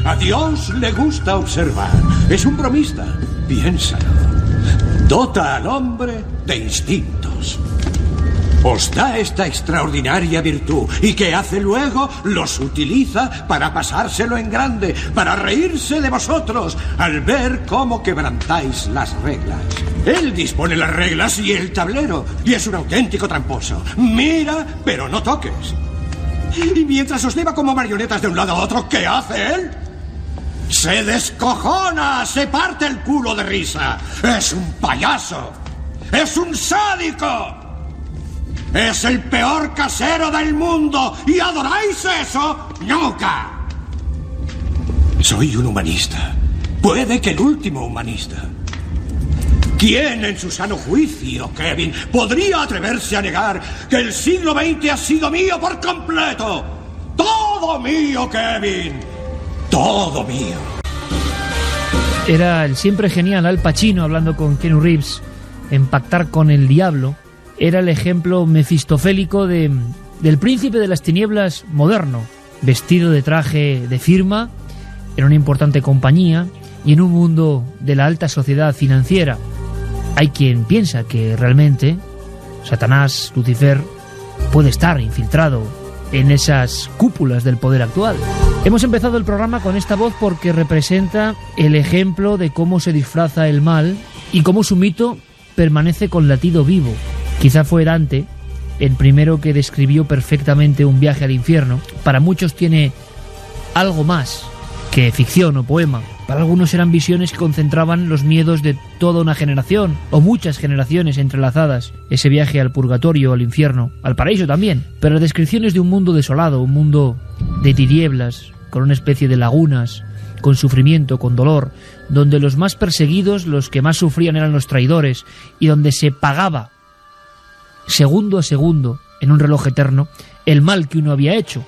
A Dios le gusta observar. Es un bromista. Piénsalo. Dota al hombre de instintos. Os da esta extraordinaria virtud. ¿Y qué hace luego? Los utiliza para pasárselo en grande, para reírse de vosotros al ver cómo quebrantáis las reglas. Él dispone las reglas y el tablero, y es un auténtico tramposo. Mira, pero no toques. Y mientras os lleva como marionetas de un lado a otro, ¿qué hace él? Se descojona, se parte el culo de risa. Es un payaso. Es un sádico. ¡Es el peor casero del mundo! ¿Y adoráis eso? ¡Nunca! Soy un humanista. Puede que el último humanista. ¿Quién en su sano juicio, Kevin, podría atreverse a negar que el siglo XX ha sido mío por completo? ¡Todo mío, Kevin! ¡Todo mío! Era el siempre genial Al Pacino hablando con Keanu Reeves en Pactar con el Diablo. Era el ejemplo mefistofélico del príncipe de las tinieblas moderno, vestido de traje de firma, en una importante compañía y en un mundo de la alta sociedad financiera. Hay quien piensa que realmente Satanás, Lucifer, puede estar infiltrado en esas cúpulas del poder actual. Hemos empezado el programa con esta voz porque representa el ejemplo de cómo se disfraza el mal y cómo su mito permanece con latido vivo. Quizá fue Dante el primero que describió perfectamente un viaje al infierno. Para muchos tiene algo más que ficción o poema. Para algunos eran visiones que concentraban los miedos de toda una generación o muchas generaciones entrelazadas. Ese viaje al purgatorio, al infierno, al paraíso también. Pero las descripciones de un mundo desolado, un mundo de tinieblas, con una especie de lagunas, con sufrimiento, con dolor, donde los más perseguidos, los que más sufrían eran los traidores y donde se pagaba segundo a segundo, en un reloj eterno, el mal que uno había hecho.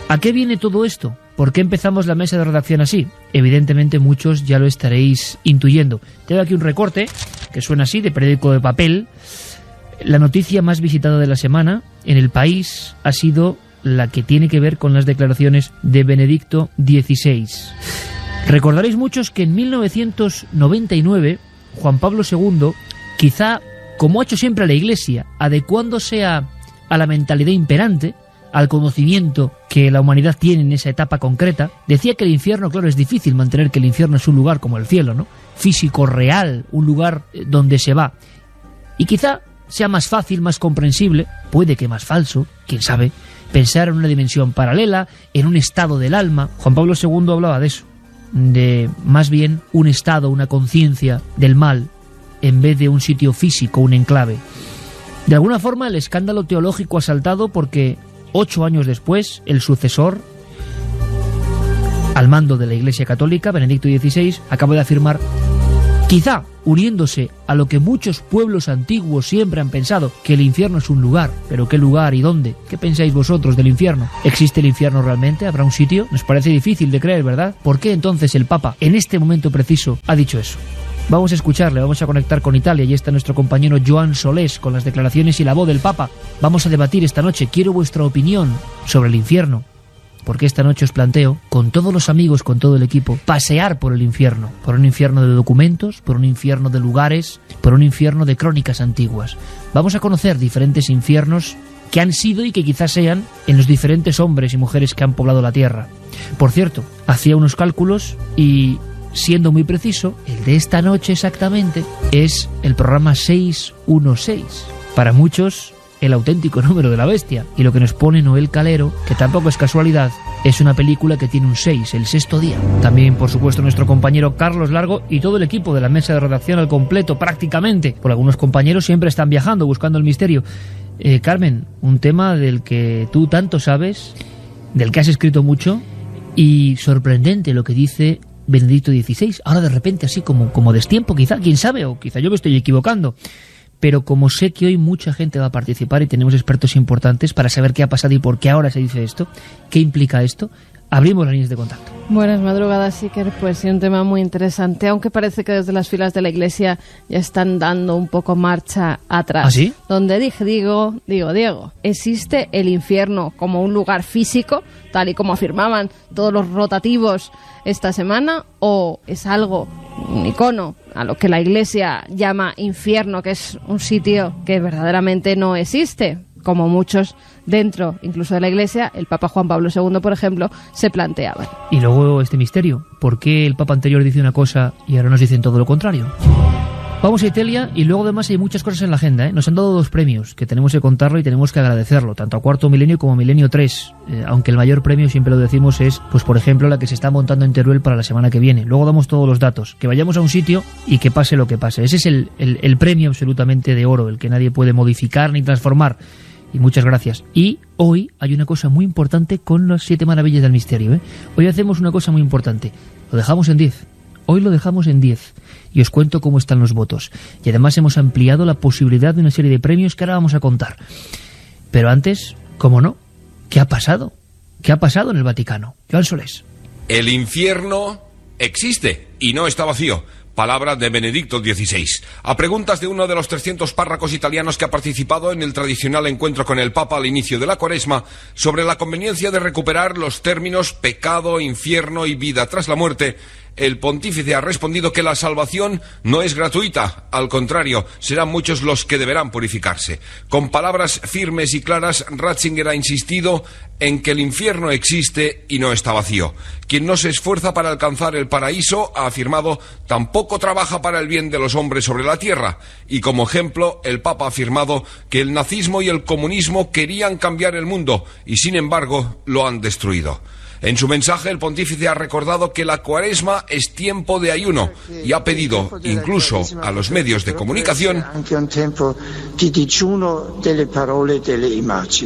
¿A qué viene todo esto? ¿Por qué empezamos la mesa de redacción así? Evidentemente muchos ya lo estaréis intuyendo. Tengo aquí un recorte que suena así, de periódico de papel. La noticia más visitada de la semana en El País ha sido la que tiene que ver con las declaraciones de Benedicto XVI. Recordaréis muchos que en 1999 Juan Pablo II, quizá como ha hecho siempre la Iglesia, adecuándose a la mentalidad imperante, al conocimiento que la humanidad tiene en esa etapa concreta, decía que el infierno, claro, es difícil mantener que el infierno es un lugar como el cielo, ¿no? Físico, real, un lugar donde se va. Y quizá sea más fácil, más comprensible, puede que más falso, quién sabe, pensar en una dimensión paralela, en un estado del alma. Juan Pablo II hablaba de eso, de más bien un estado, una conciencia del mal, en vez de un sitio físico, un enclave. De alguna forma el escándalo teológico ha saltado porque 8 años después el sucesor al mando de la Iglesia Católica, Benedicto XVI, acaba de afirmar, quizá uniéndose a lo que muchos pueblos antiguos siempre han pensado, que el infierno es un lugar. ¿Pero qué lugar y dónde? ¿Qué pensáis vosotros del infierno? ¿Existe el infierno realmente? ¿Habrá un sitio? Nos parece difícil de creer, ¿verdad? ¿Por qué entonces el Papa, en este momento preciso, ha dicho eso? Vamos a escucharle, vamos a conectar con Italia. Y está nuestro compañero Joan Solés con las declaraciones y la voz del Papa. Vamos a debatir esta noche. Quiero vuestra opinión sobre el infierno, porque esta noche os planteo, con todos los amigos, con todo el equipo, pasear por el infierno. Por un infierno de documentos, por un infierno de lugares, por un infierno de crónicas antiguas. Vamos a conocer diferentes infiernos que han sido y que quizás sean en los diferentes hombres y mujeres que han poblado la tierra. Por cierto, hacía unos cálculos y, siendo muy preciso, el de esta noche exactamente es el programa 616. Para muchos, el auténtico número de la bestia. Y lo que nos pone Noel Calero, que tampoco es casualidad, es una película que tiene un 6, el sexto día. También, por supuesto, nuestro compañero Carlos Largo y todo el equipo de la mesa de redacción al completo, prácticamente. Por algunos compañeros siempre están viajando, buscando el misterio. Carmen, un tema del que tú tanto sabes, del que has escrito mucho, y sorprendente lo que dice Benedicto XVI, ahora de repente así como destiempo, quizá, quién sabe, o quizá yo me estoy equivocando, pero como sé que hoy mucha gente va a participar y tenemos expertos importantes para saber qué ha pasado y por qué ahora se dice esto, qué implica esto, abrimos las líneas de contacto. Buenas madrugadas, Iker. Pues sí, un tema muy interesante, aunque parece que desde las filas de la Iglesia ya están dando un poco marcha atrás. ¿Ah, sí? Donde Diego, ¿existe el infierno como un lugar físico, tal y como afirmaban todos los rotativos esta semana, o es algo, un icono, a lo que la Iglesia llama infierno, que es un sitio que verdaderamente no existe, como muchos dentro, incluso de la Iglesia, el Papa Juan Pablo II, por ejemplo, se planteaban? Y luego este misterio, ¿por qué el Papa anterior dice una cosa y ahora nos dicen todo lo contrario? Vamos a Italia y luego además hay muchas cosas en la agenda, ¿eh? Nos han dado 2 premios que tenemos que contarlo y tenemos que agradecerlo, tanto a Cuarto Milenio como a Milenio 3, aunque el mayor premio, siempre lo decimos, es, pues por ejemplo, la que se está montando en Teruel para la semana que viene. Luego damos todos los datos, que vayamos a un sitio y que pase lo que pase. Ese es el premio absolutamente de oro, el que nadie puede modificar ni transformar. Y muchas gracias. Y hoy hay una cosa muy importante con las 7 maravillas del misterio, ¿eh? Hoy hacemos una cosa muy importante. Lo dejamos en 10. Hoy lo dejamos en 10. Y os cuento cómo están los votos. Y además hemos ampliado la posibilidad de una serie de premios que ahora vamos a contar. Pero antes, ¿cómo no? ¿Qué ha pasado? ¿Qué ha pasado en el Vaticano? Joan Solés. El infierno existe y no está vacío. Palabra de Benedicto XVI. A preguntas de uno de los 300 párrocos italianos que ha participado en el tradicional encuentro con el Papa al inicio de la Cuaresma sobre la conveniencia de recuperar los términos pecado, infierno y vida tras la muerte, el pontífice ha respondido que la salvación no es gratuita, al contrario, serán muchos los que deberán purificarse. Con palabras firmes y claras, Ratzinger ha insistido en que el infierno existe y no está vacío. Quien no se esfuerza para alcanzar el paraíso, ha afirmado, tampoco trabaja para el bien de los hombres sobre la tierra. Y como ejemplo, el Papa ha afirmado que el nazismo y el comunismo querían cambiar el mundo y, sin embargo, lo han destruido. En su mensaje, el pontífice ha recordado que la Cuaresma es tiempo de ayuno y ha pedido, incluso a los medios de comunicación,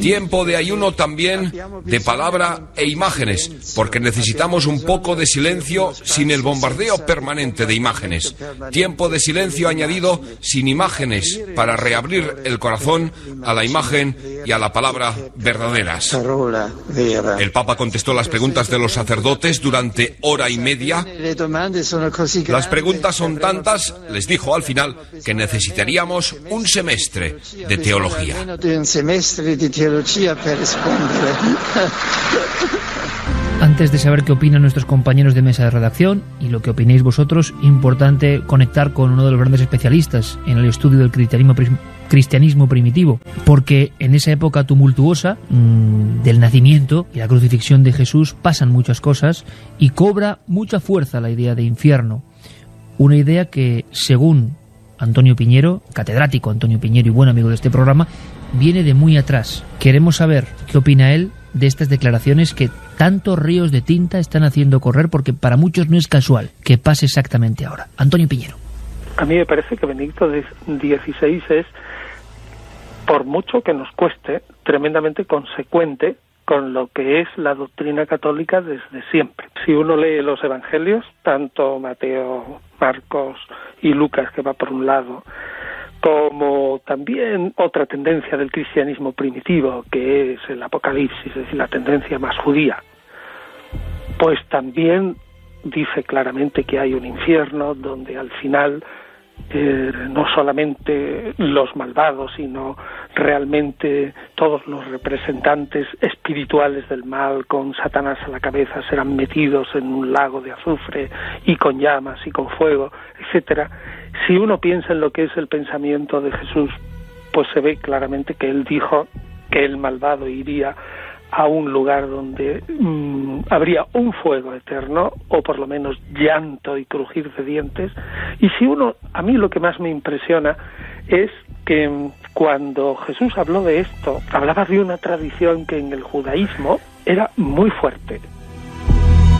tiempo de ayuno también de palabra e imágenes, porque necesitamos un poco de silencio sin el bombardeo permanente de imágenes. Tiempo de silencio añadido sin imágenes para reabrir el corazón a la imagen y a la palabra verdaderas. El Papa contestó las preguntas de los sacerdotes durante hora y media. Las preguntas son tantas, les dijo al final, que necesitaríamos un semestre de teología. Antes de saber qué opinan nuestros compañeros de mesa de redacción y lo que opinéis vosotros, importante conectar con uno de los grandes especialistas en el estudio del cristianismo primitivo, porque en esa época tumultuosa del nacimiento y la crucifixión de Jesús pasan muchas cosas y cobra mucha fuerza la idea de infierno. Una idea que, según Antonio Piñero, catedrático Antonio Piñero y buen amigo de este programa, viene de muy atrás. Queremos saber qué opina él de estas declaraciones que tantos ríos de tinta están haciendo correr, porque para muchos no es casual que pase exactamente ahora. Antonio Piñero. A mí me parece que Benedicto XVI es, por mucho que nos cueste, tremendamente consecuente con lo que es la doctrina católica desde siempre. Si uno lee los evangelios, tanto Mateo, Marcos y Lucas, que va por un lado, como también otra tendencia del cristianismo primitivo, que es el Apocalipsis, es decir, la tendencia más judía, pues también dice claramente que hay un infierno donde al final no solamente los malvados, sino realmente todos los representantes espirituales del mal con Satanás a la cabeza serán metidos en un lago de azufre y con llamas y con fuego, etcétera. Si uno piensa en lo que es el pensamiento de Jesús, pues se ve claramente que él dijo que el malvado iría a un lugar donde habría un fuego eterno, o por lo menos llanto y crujir de dientes. Y si uno, a mí lo que más me impresiona es que cuando Jesús habló de esto, hablaba de una tradición que en el judaísmo era muy fuerte.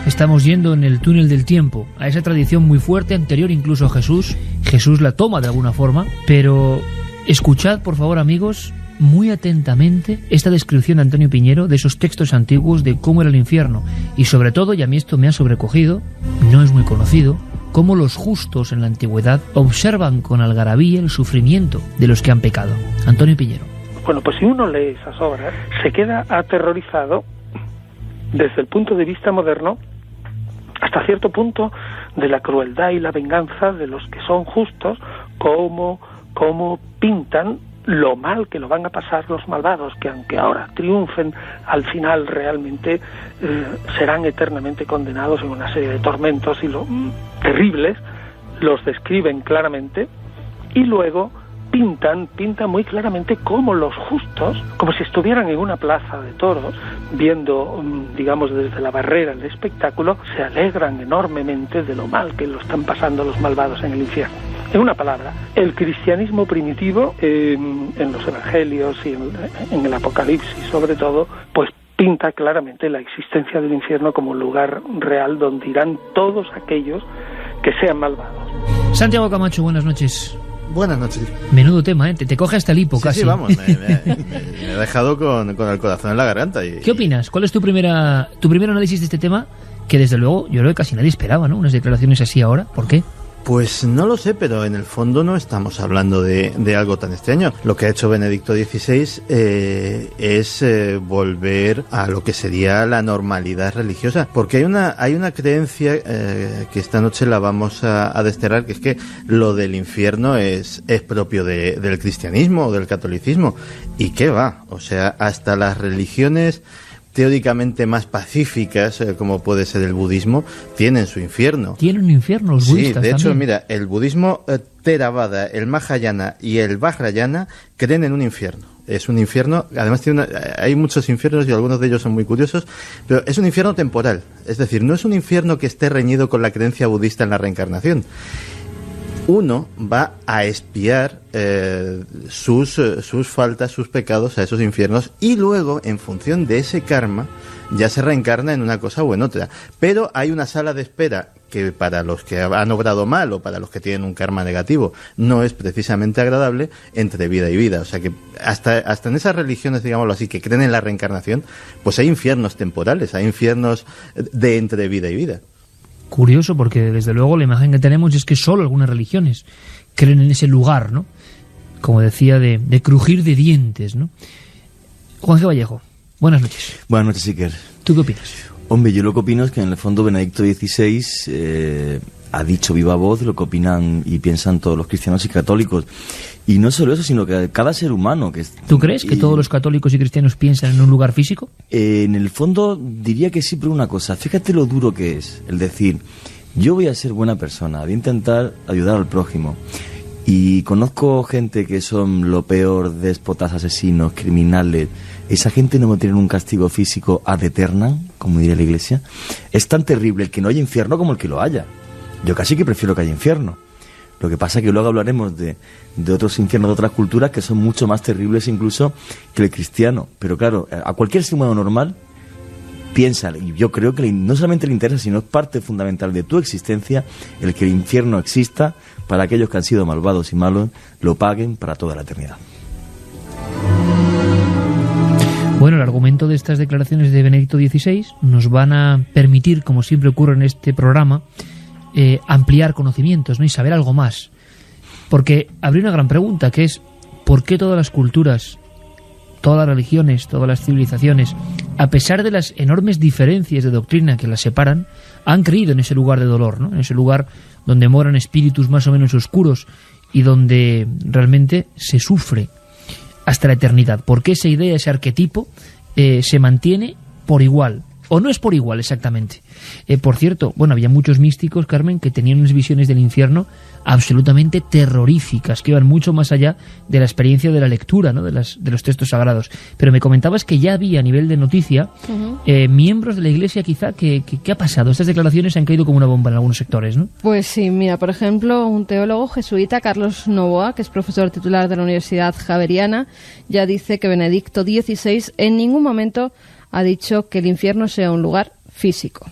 Estamos yendo en el túnel del tiempo, a esa tradición muy fuerte, anterior incluso a Jesús. Jesús la toma de alguna forma, pero escuchad, por favor, amigos, muy atentamente esta descripción de Antonio Piñero de esos textos antiguos de cómo era el infierno, y sobre todo, y a mí esto me ha sobrecogido, no es muy conocido, cómo los justos en la antigüedad observan con algarabía el sufrimiento de los que han pecado. Antonio Piñero. Bueno, pues si uno lee esas obras, se queda aterrorizado desde el punto de vista moderno, hasta cierto punto, de la crueldad y la venganza de los que son justos, cómo pintan lo mal que lo van a pasar los malvados, que aunque ahora triunfen, al final realmente serán eternamente condenados en una serie de tormentos y terribles, los describen claramente, y luego pintan muy claramente cómo los justos, como si estuvieran en una plaza de toros, viendo, digamos, desde la barrera el espectáculo, se alegran enormemente de lo mal que lo están pasando los malvados en el infierno. En una palabra, el cristianismo primitivo, en los evangelios y en el Apocalipsis sobre todo, pues pinta claramente la existencia del infierno como un lugar real donde irán todos aquellos que sean malvados. Santiago Camacho, buenas noches. Buenas noches. Menudo tema, ¿eh? Te coge hasta el hipo, casi. Sí, vamos, me he dejado con el corazón en la garganta. ¿Qué opinas? ¿Cuál es tu primer análisis de este tema? Que desde luego yo creo que casi nadie esperaba, ¿no? Unas declaraciones así ahora. ¿Por qué? Pues no lo sé, pero en el fondo no estamos hablando de algo tan extraño. Lo que ha hecho Benedicto XVI es volver a lo que sería la normalidad religiosa, porque hay una creencia que esta noche la vamos a desterrar, que es que lo del infierno es propio del cristianismo o del catolicismo. ¿Y qué va? O sea, hasta las religiones teóricamente más pacíficas, como puede ser el budismo, tienen su infierno. ¿Tienen un infierno los budistas? Sí, de hecho, también. mira, el budismo Theravada, el Mahayana y el Vajrayana creen en un infierno. Es un infierno, además hay muchos infiernos y algunos de ellos son muy curiosos, pero es un infierno temporal. Es decir, no es un infierno que esté reñido con la creencia budista en la reencarnación. Uno va a expiar sus faltas, sus pecados a esos infiernos, y luego, en función de ese karma, ya se reencarna en una cosa o en otra. Pero hay una sala de espera que para los que han obrado mal o para los que tienen un karma negativo no es precisamente agradable, entre vida y vida. O sea que hasta en esas religiones, digámoslo así, que creen en la reencarnación, pues hay infiernos temporales, hay infiernos de entre vida y vida. Curioso, porque desde luego la imagen que tenemos es que solo algunas religiones creen en ese lugar, ¿no? Como decía, de crujir de dientes, ¿no? Juan G. Vallejo, buenas noches. Buenas noches, Iker. ¿Tú qué opinas? Hombre, yo lo que opino es que en el fondo Benedicto XVI ha dicho viva voz lo que opinan y piensan todos los cristianos y católicos. Y no solo eso, sino que cada ser humano... ¿Tú crees que todos los católicos y cristianos piensan en un lugar físico? En el fondo diría que sí, pero una cosa, fíjate lo duro que es el decir, yo voy a ser buena persona, voy a intentar ayudar al prójimo. Y conozco gente que son lo peor, déspotas, asesinos, criminales. Esa gente no va a tener un castigo físico ad aeternam, como diría la Iglesia. Es tan terrible el que no haya infierno como el que lo haya. Yo casi que prefiero que haya infierno. Lo que pasa es que luego hablaremos de otros infiernos de otras culturas que son mucho más terribles incluso que el cristiano. Pero claro, a cualquier ser humano normal piensa, y yo creo que no solamente le interesa, sino es parte fundamental de tu existencia el que el infierno exista para aquellos que han sido malvados y malos, lo paguen para toda la eternidad. Bueno, el argumento de estas declaraciones de Benedicto XVI nos van a permitir, como siempre ocurre en este programa, ampliar conocimientos, ¿no? Y saber algo más. Porque habría una gran pregunta, que es ¿por qué todas las culturas, todas las religiones, todas las civilizaciones, a pesar de las enormes diferencias de doctrina que las separan, han creído en ese lugar de dolor, ¿no? En ese lugar donde moran espíritus más o menos oscuros y donde realmente se sufre hasta la eternidad? ¿Por qué esa idea, ese arquetipo se mantiene por igual? ¿O no es por igual exactamente? Por cierto, bueno, había muchos místicos, Carmen, que tenían unas visiones del infierno absolutamente terroríficas, que iban mucho más allá de la experiencia de la lectura, ¿no? de los textos sagrados. Pero me comentabas que ya había, a nivel de noticia, miembros de la Iglesia quizá, ¿qué ha pasado? Estas declaraciones han caído como una bomba en algunos sectores, ¿no? Pues sí, mira, por ejemplo, un teólogo jesuita, Carlos Novoa, que es profesor titular de la Universidad Javeriana, ya dice que Benedicto XVI en ningún momento ha dicho que el infierno sea un lugar físico.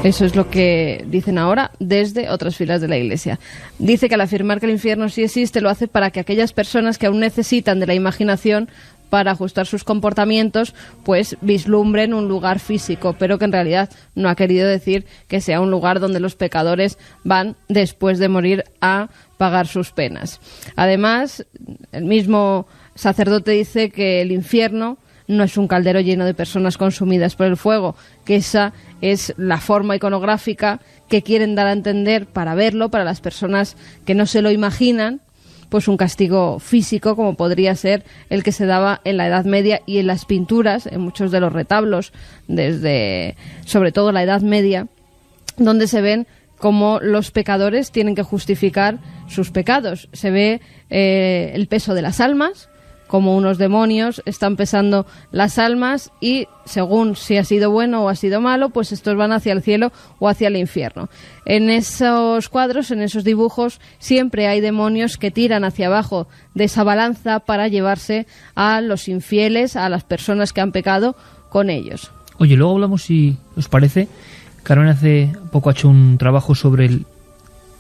Eso es lo que dicen ahora desde otras filas de la Iglesia. Dice que al afirmar que el infierno sí existe, lo hace para que aquellas personas que aún necesitan de la imaginación para ajustar sus comportamientos, pues vislumbren un lugar físico, pero que en realidad no ha querido decir que sea un lugar donde los pecadores van después de morir a pagar sus penas. Además, el mismo sacerdote dice que el infierno no es un caldero lleno de personas consumidas por el fuego, que esa es la forma iconográfica que quieren dar a entender para verlo, para las personas que no se lo imaginan, pues un castigo físico como podría ser el que se daba en la Edad Media y en las pinturas, en muchos de los retablos, desde sobre todo la Edad Media, donde se ven cómo los pecadores tienen que justificar sus pecados. Se ve el peso de las almas, como unos demonios están pesando las almas y según si ha sido bueno o ha sido malo, pues estos van hacia el cielo o hacia el infierno. En esos cuadros, en esos dibujos, siempre hay demonios que tiran hacia abajo de esa balanza para llevarse a los infieles, a las personas que han pecado con ellos. Oye, luego hablamos, si os parece. Carmen hace poco ha hecho un trabajo sobre el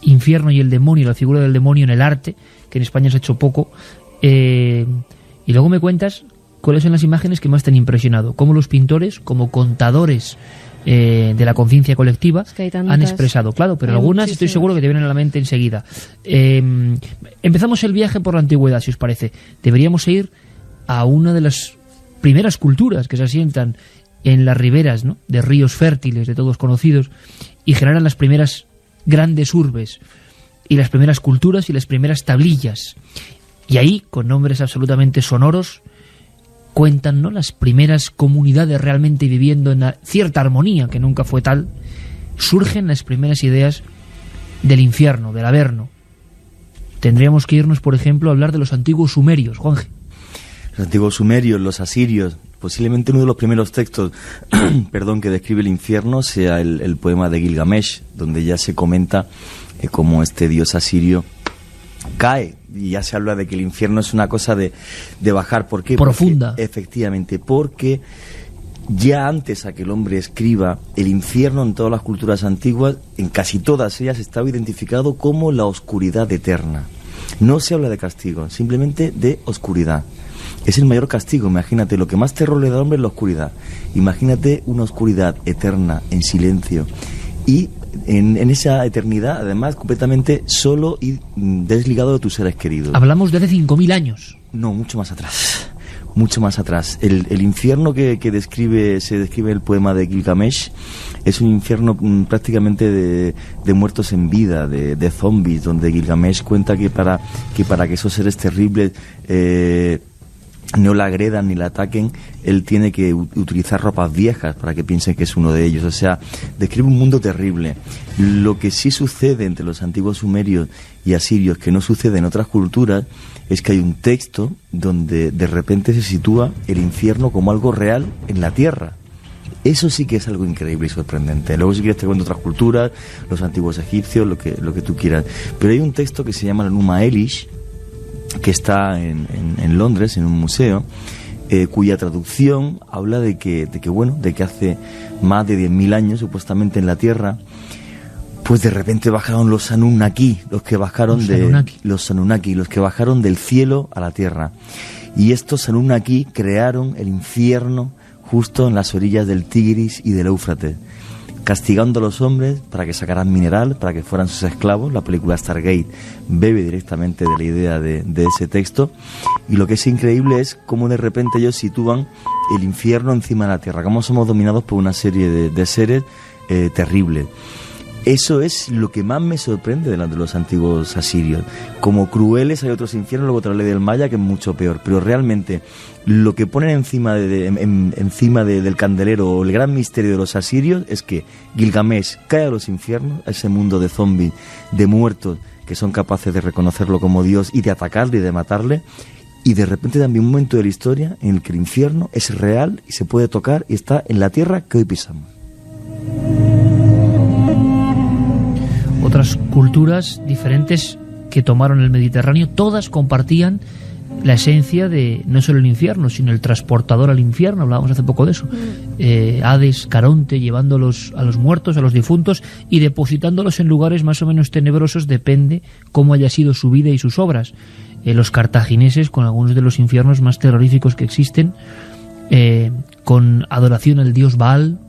infierno y el demonio, la figura del demonio en el arte, que en España se ha hecho poco. Y luego me cuentas cuáles son las imágenes que más te han impresionado, cómo los pintores, como contadores de la conciencia colectiva, es que han expresado. Claro, pero algunas estoy seguro que te vienen a la mente enseguida. Empezamos el viaje por la antigüedad, si os parece. Deberíamos ir a una de las primeras culturas que se asientan en las riberas, ¿no?, de ríos fértiles, de todos conocidos, y generan las primeras grandes urbes, y las primeras culturas y las primeras tablillas. Y ahí, con nombres absolutamente sonoros, cuentan, ¿no?, las primeras comunidades realmente viviendo en cierta armonía, que nunca fue tal. Surgen las primeras ideas del infierno, del Averno. Tendríamos que irnos, por ejemplo, a hablar de los antiguos sumerios, Juanje. Los antiguos sumerios, los asirios, posiblemente uno de los primeros textos que describe el infierno sea el poema de Gilgamesh, donde ya se comenta cómo este dios asirio cae, y ya se habla de que el infierno es una cosa de bajar. ¿Por qué? Profunda. Porque, efectivamente, porque ya antes a que el hombre escriba, el infierno en todas las culturas antiguas, en casi todas ellas, estaba identificado como la oscuridad eterna. No se habla de castigo, simplemente de oscuridad. Es el mayor castigo. Imagínate, lo que más terror le da al hombre es la oscuridad. Imagínate una oscuridad eterna, en silencio, y en esa eternidad, además, completamente solo y desligado de tus seres queridos. Hablamos de hace 5.000 años. No, mucho más atrás. Mucho más atrás. El infierno que se describe en el poema de Gilgamesh es un infierno prácticamente de muertos en vida, de zombies, donde Gilgamesh cuenta que para que esos seres terribles no la agredan ni la ataquen, él tiene que utilizar ropas viejas para que piensen que es uno de ellos. O sea, describe un mundo terrible. Lo que sí sucede entre los antiguos sumerios y asirios, que no sucede en otras culturas, es que hay un texto donde de repente se sitúa el infierno como algo real en la tierra. Eso sí que es algo increíble y sorprendente. Luego, si quieres, te cuento otras culturas, los antiguos egipcios, lo que tú quieras. Pero hay un texto que se llama la Numa Elish, que está en Londres, en un museo, cuya traducción habla de que hace más de 10.000 años, supuestamente, en la Tierra, pues de repente bajaron los Anunnaki, los que bajaron del cielo a la Tierra. Y estos Anunnaki crearon el infierno justo en las orillas del Tigris y del Éufrates, castigando a los hombres para que sacaran mineral, para que fueran sus esclavos. La película Stargate bebe directamente de la idea de ese texto, y lo que es increíble es cómo de repente ellos sitúan el infierno encima de la tierra, cómo somos dominados por una serie de seres terribles. Eso es lo que más me sorprende de los antiguos asirios. Como crueles hay otros infiernos, luego otra ley del Maya que es mucho peor, pero realmente lo que ponen encima del candelero, o el gran misterio de los asirios, es que Gilgamesh cae a los infiernos, a ese mundo de zombies, de muertos, que son capaces de reconocerlo como Dios y de atacarle y de matarle, y de repente también un momento de la historia en el que el infierno es real y se puede tocar y está en la tierra que hoy pisamos. Otras culturas diferentes que tomaron el Mediterráneo, todas compartían la esencia de no solo el infierno, sino el transportador al infierno. Hablábamos hace poco de eso. Hades, Caronte, llevándolos a los muertos, a los difuntos, y depositándolos en lugares más o menos tenebrosos, depende cómo haya sido su vida y sus obras. Los cartagineses, con algunos de los infiernos más terroríficos que existen, con adoración al dios Baal,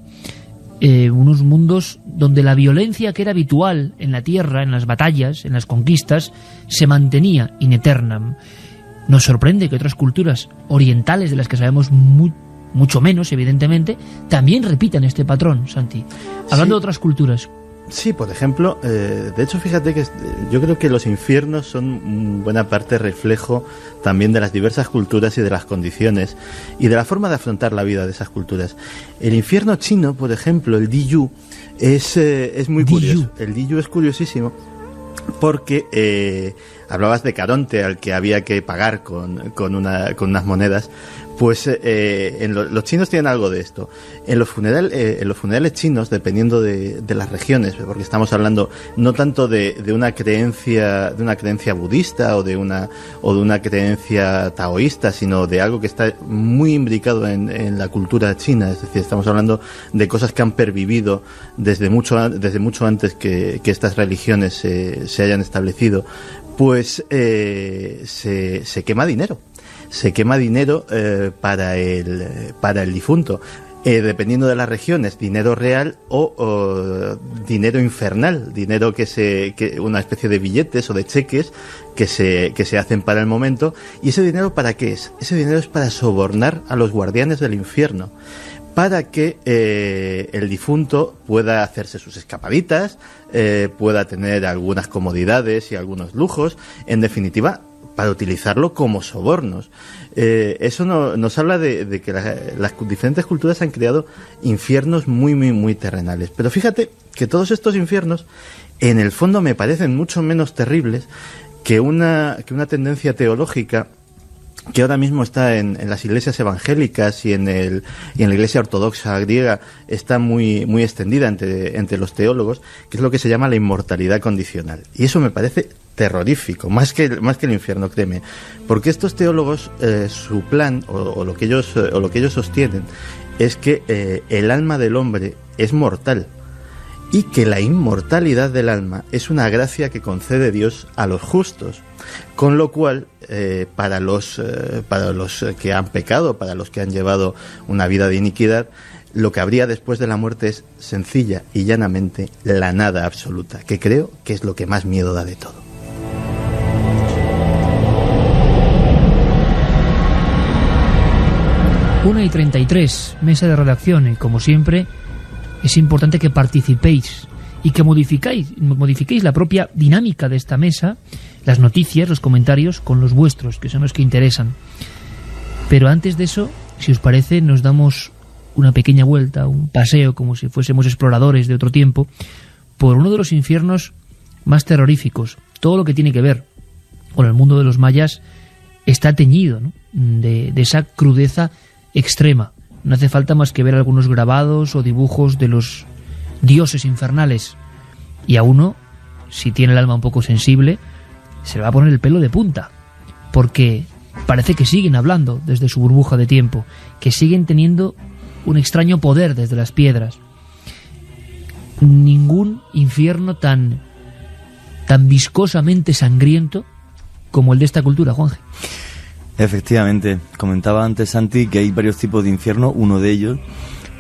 unos mundos donde la violencia que era habitual en la tierra, en las batallas, en las conquistas, se mantenía in aeternam. Nos sorprende que otras culturas orientales, de las que sabemos muy mucho menos, evidentemente, también repitan este patrón, Santi. Hablando de otras culturas. Sí, por ejemplo, de hecho, fíjate que yo creo que los infiernos son buena parte reflejo también de las diversas culturas y de las condiciones y de la forma de afrontar la vida de esas culturas. El infierno chino, por ejemplo, el Diyu, es muy curioso. El Diyu es curiosísimo porque hablabas de Caronte, al que había que pagar con unas monedas. Pues los chinos tienen algo de esto. En los funerales chinos, dependiendo de las regiones, porque estamos hablando no tanto de una creencia budista o de una creencia taoísta, sino de algo que está muy imbricado en la cultura china. Es decir, estamos hablando de cosas que han pervivido desde mucho antes que estas religiones se hayan establecido. Pues se quema dinero. Se quema dinero para el difunto. Dependiendo de las regiones, dinero real o dinero infernal, dinero que una especie de billetes o de cheques que se hacen para el momento. ¿Y ese dinero para qué es? Ese dinero es para sobornar a los guardianes del infierno, para que el difunto pueda hacerse sus escapaditas, pueda tener algunas comodidades y algunos lujos, en definitiva, para utilizarlo como sobornos. Eso nos habla de que las diferentes culturas han creado infiernos muy, muy, muy terrenales. Pero fíjate que todos estos infiernos, en el fondo, me parecen mucho menos terribles que una tendencia teológica que ahora mismo está en las iglesias evangélicas y en la iglesia ortodoxa griega, está muy, muy extendida entre los teólogos, que es lo que se llama la inmortalidad condicional. Y eso me parece terrorífico, más que el infierno, créeme, porque estos teólogos, su plan o lo que ellos sostienen es que el alma del hombre es mortal y que la inmortalidad del alma es una gracia que concede Dios a los justos, con lo cual para los que han pecado, para los que han llevado una vida de iniquidad, lo que habría después de la muerte es sencilla y llanamente la nada absoluta, que creo que es lo que más miedo da de todo. Una y 33, mesa de redacción, y como siempre es importante que participéis y que modifiquéis la propia dinámica de esta mesa, las noticias, los comentarios con los vuestros, que son los que interesan. Pero antes de eso, si os parece, nos damos una pequeña vuelta, un paseo, como si fuésemos exploradores de otro tiempo, por uno de los infiernos más terroríficos. Todo lo que tiene que ver con el mundo de los mayas está teñido, ¿no?, de esa crudeza extrema. No hace falta más que ver algunos grabados o dibujos de los dioses infernales, y a uno, si tiene el alma un poco sensible, se le va a poner el pelo de punta, porque parece que siguen hablando desde su burbuja de tiempo, que siguen teniendo un extraño poder desde las piedras. Ningún infierno tan viscosamente sangriento como el de esta cultura, Juanje. Efectivamente, comentaba antes, Santi, que hay varios tipos de infierno. Uno de ellos,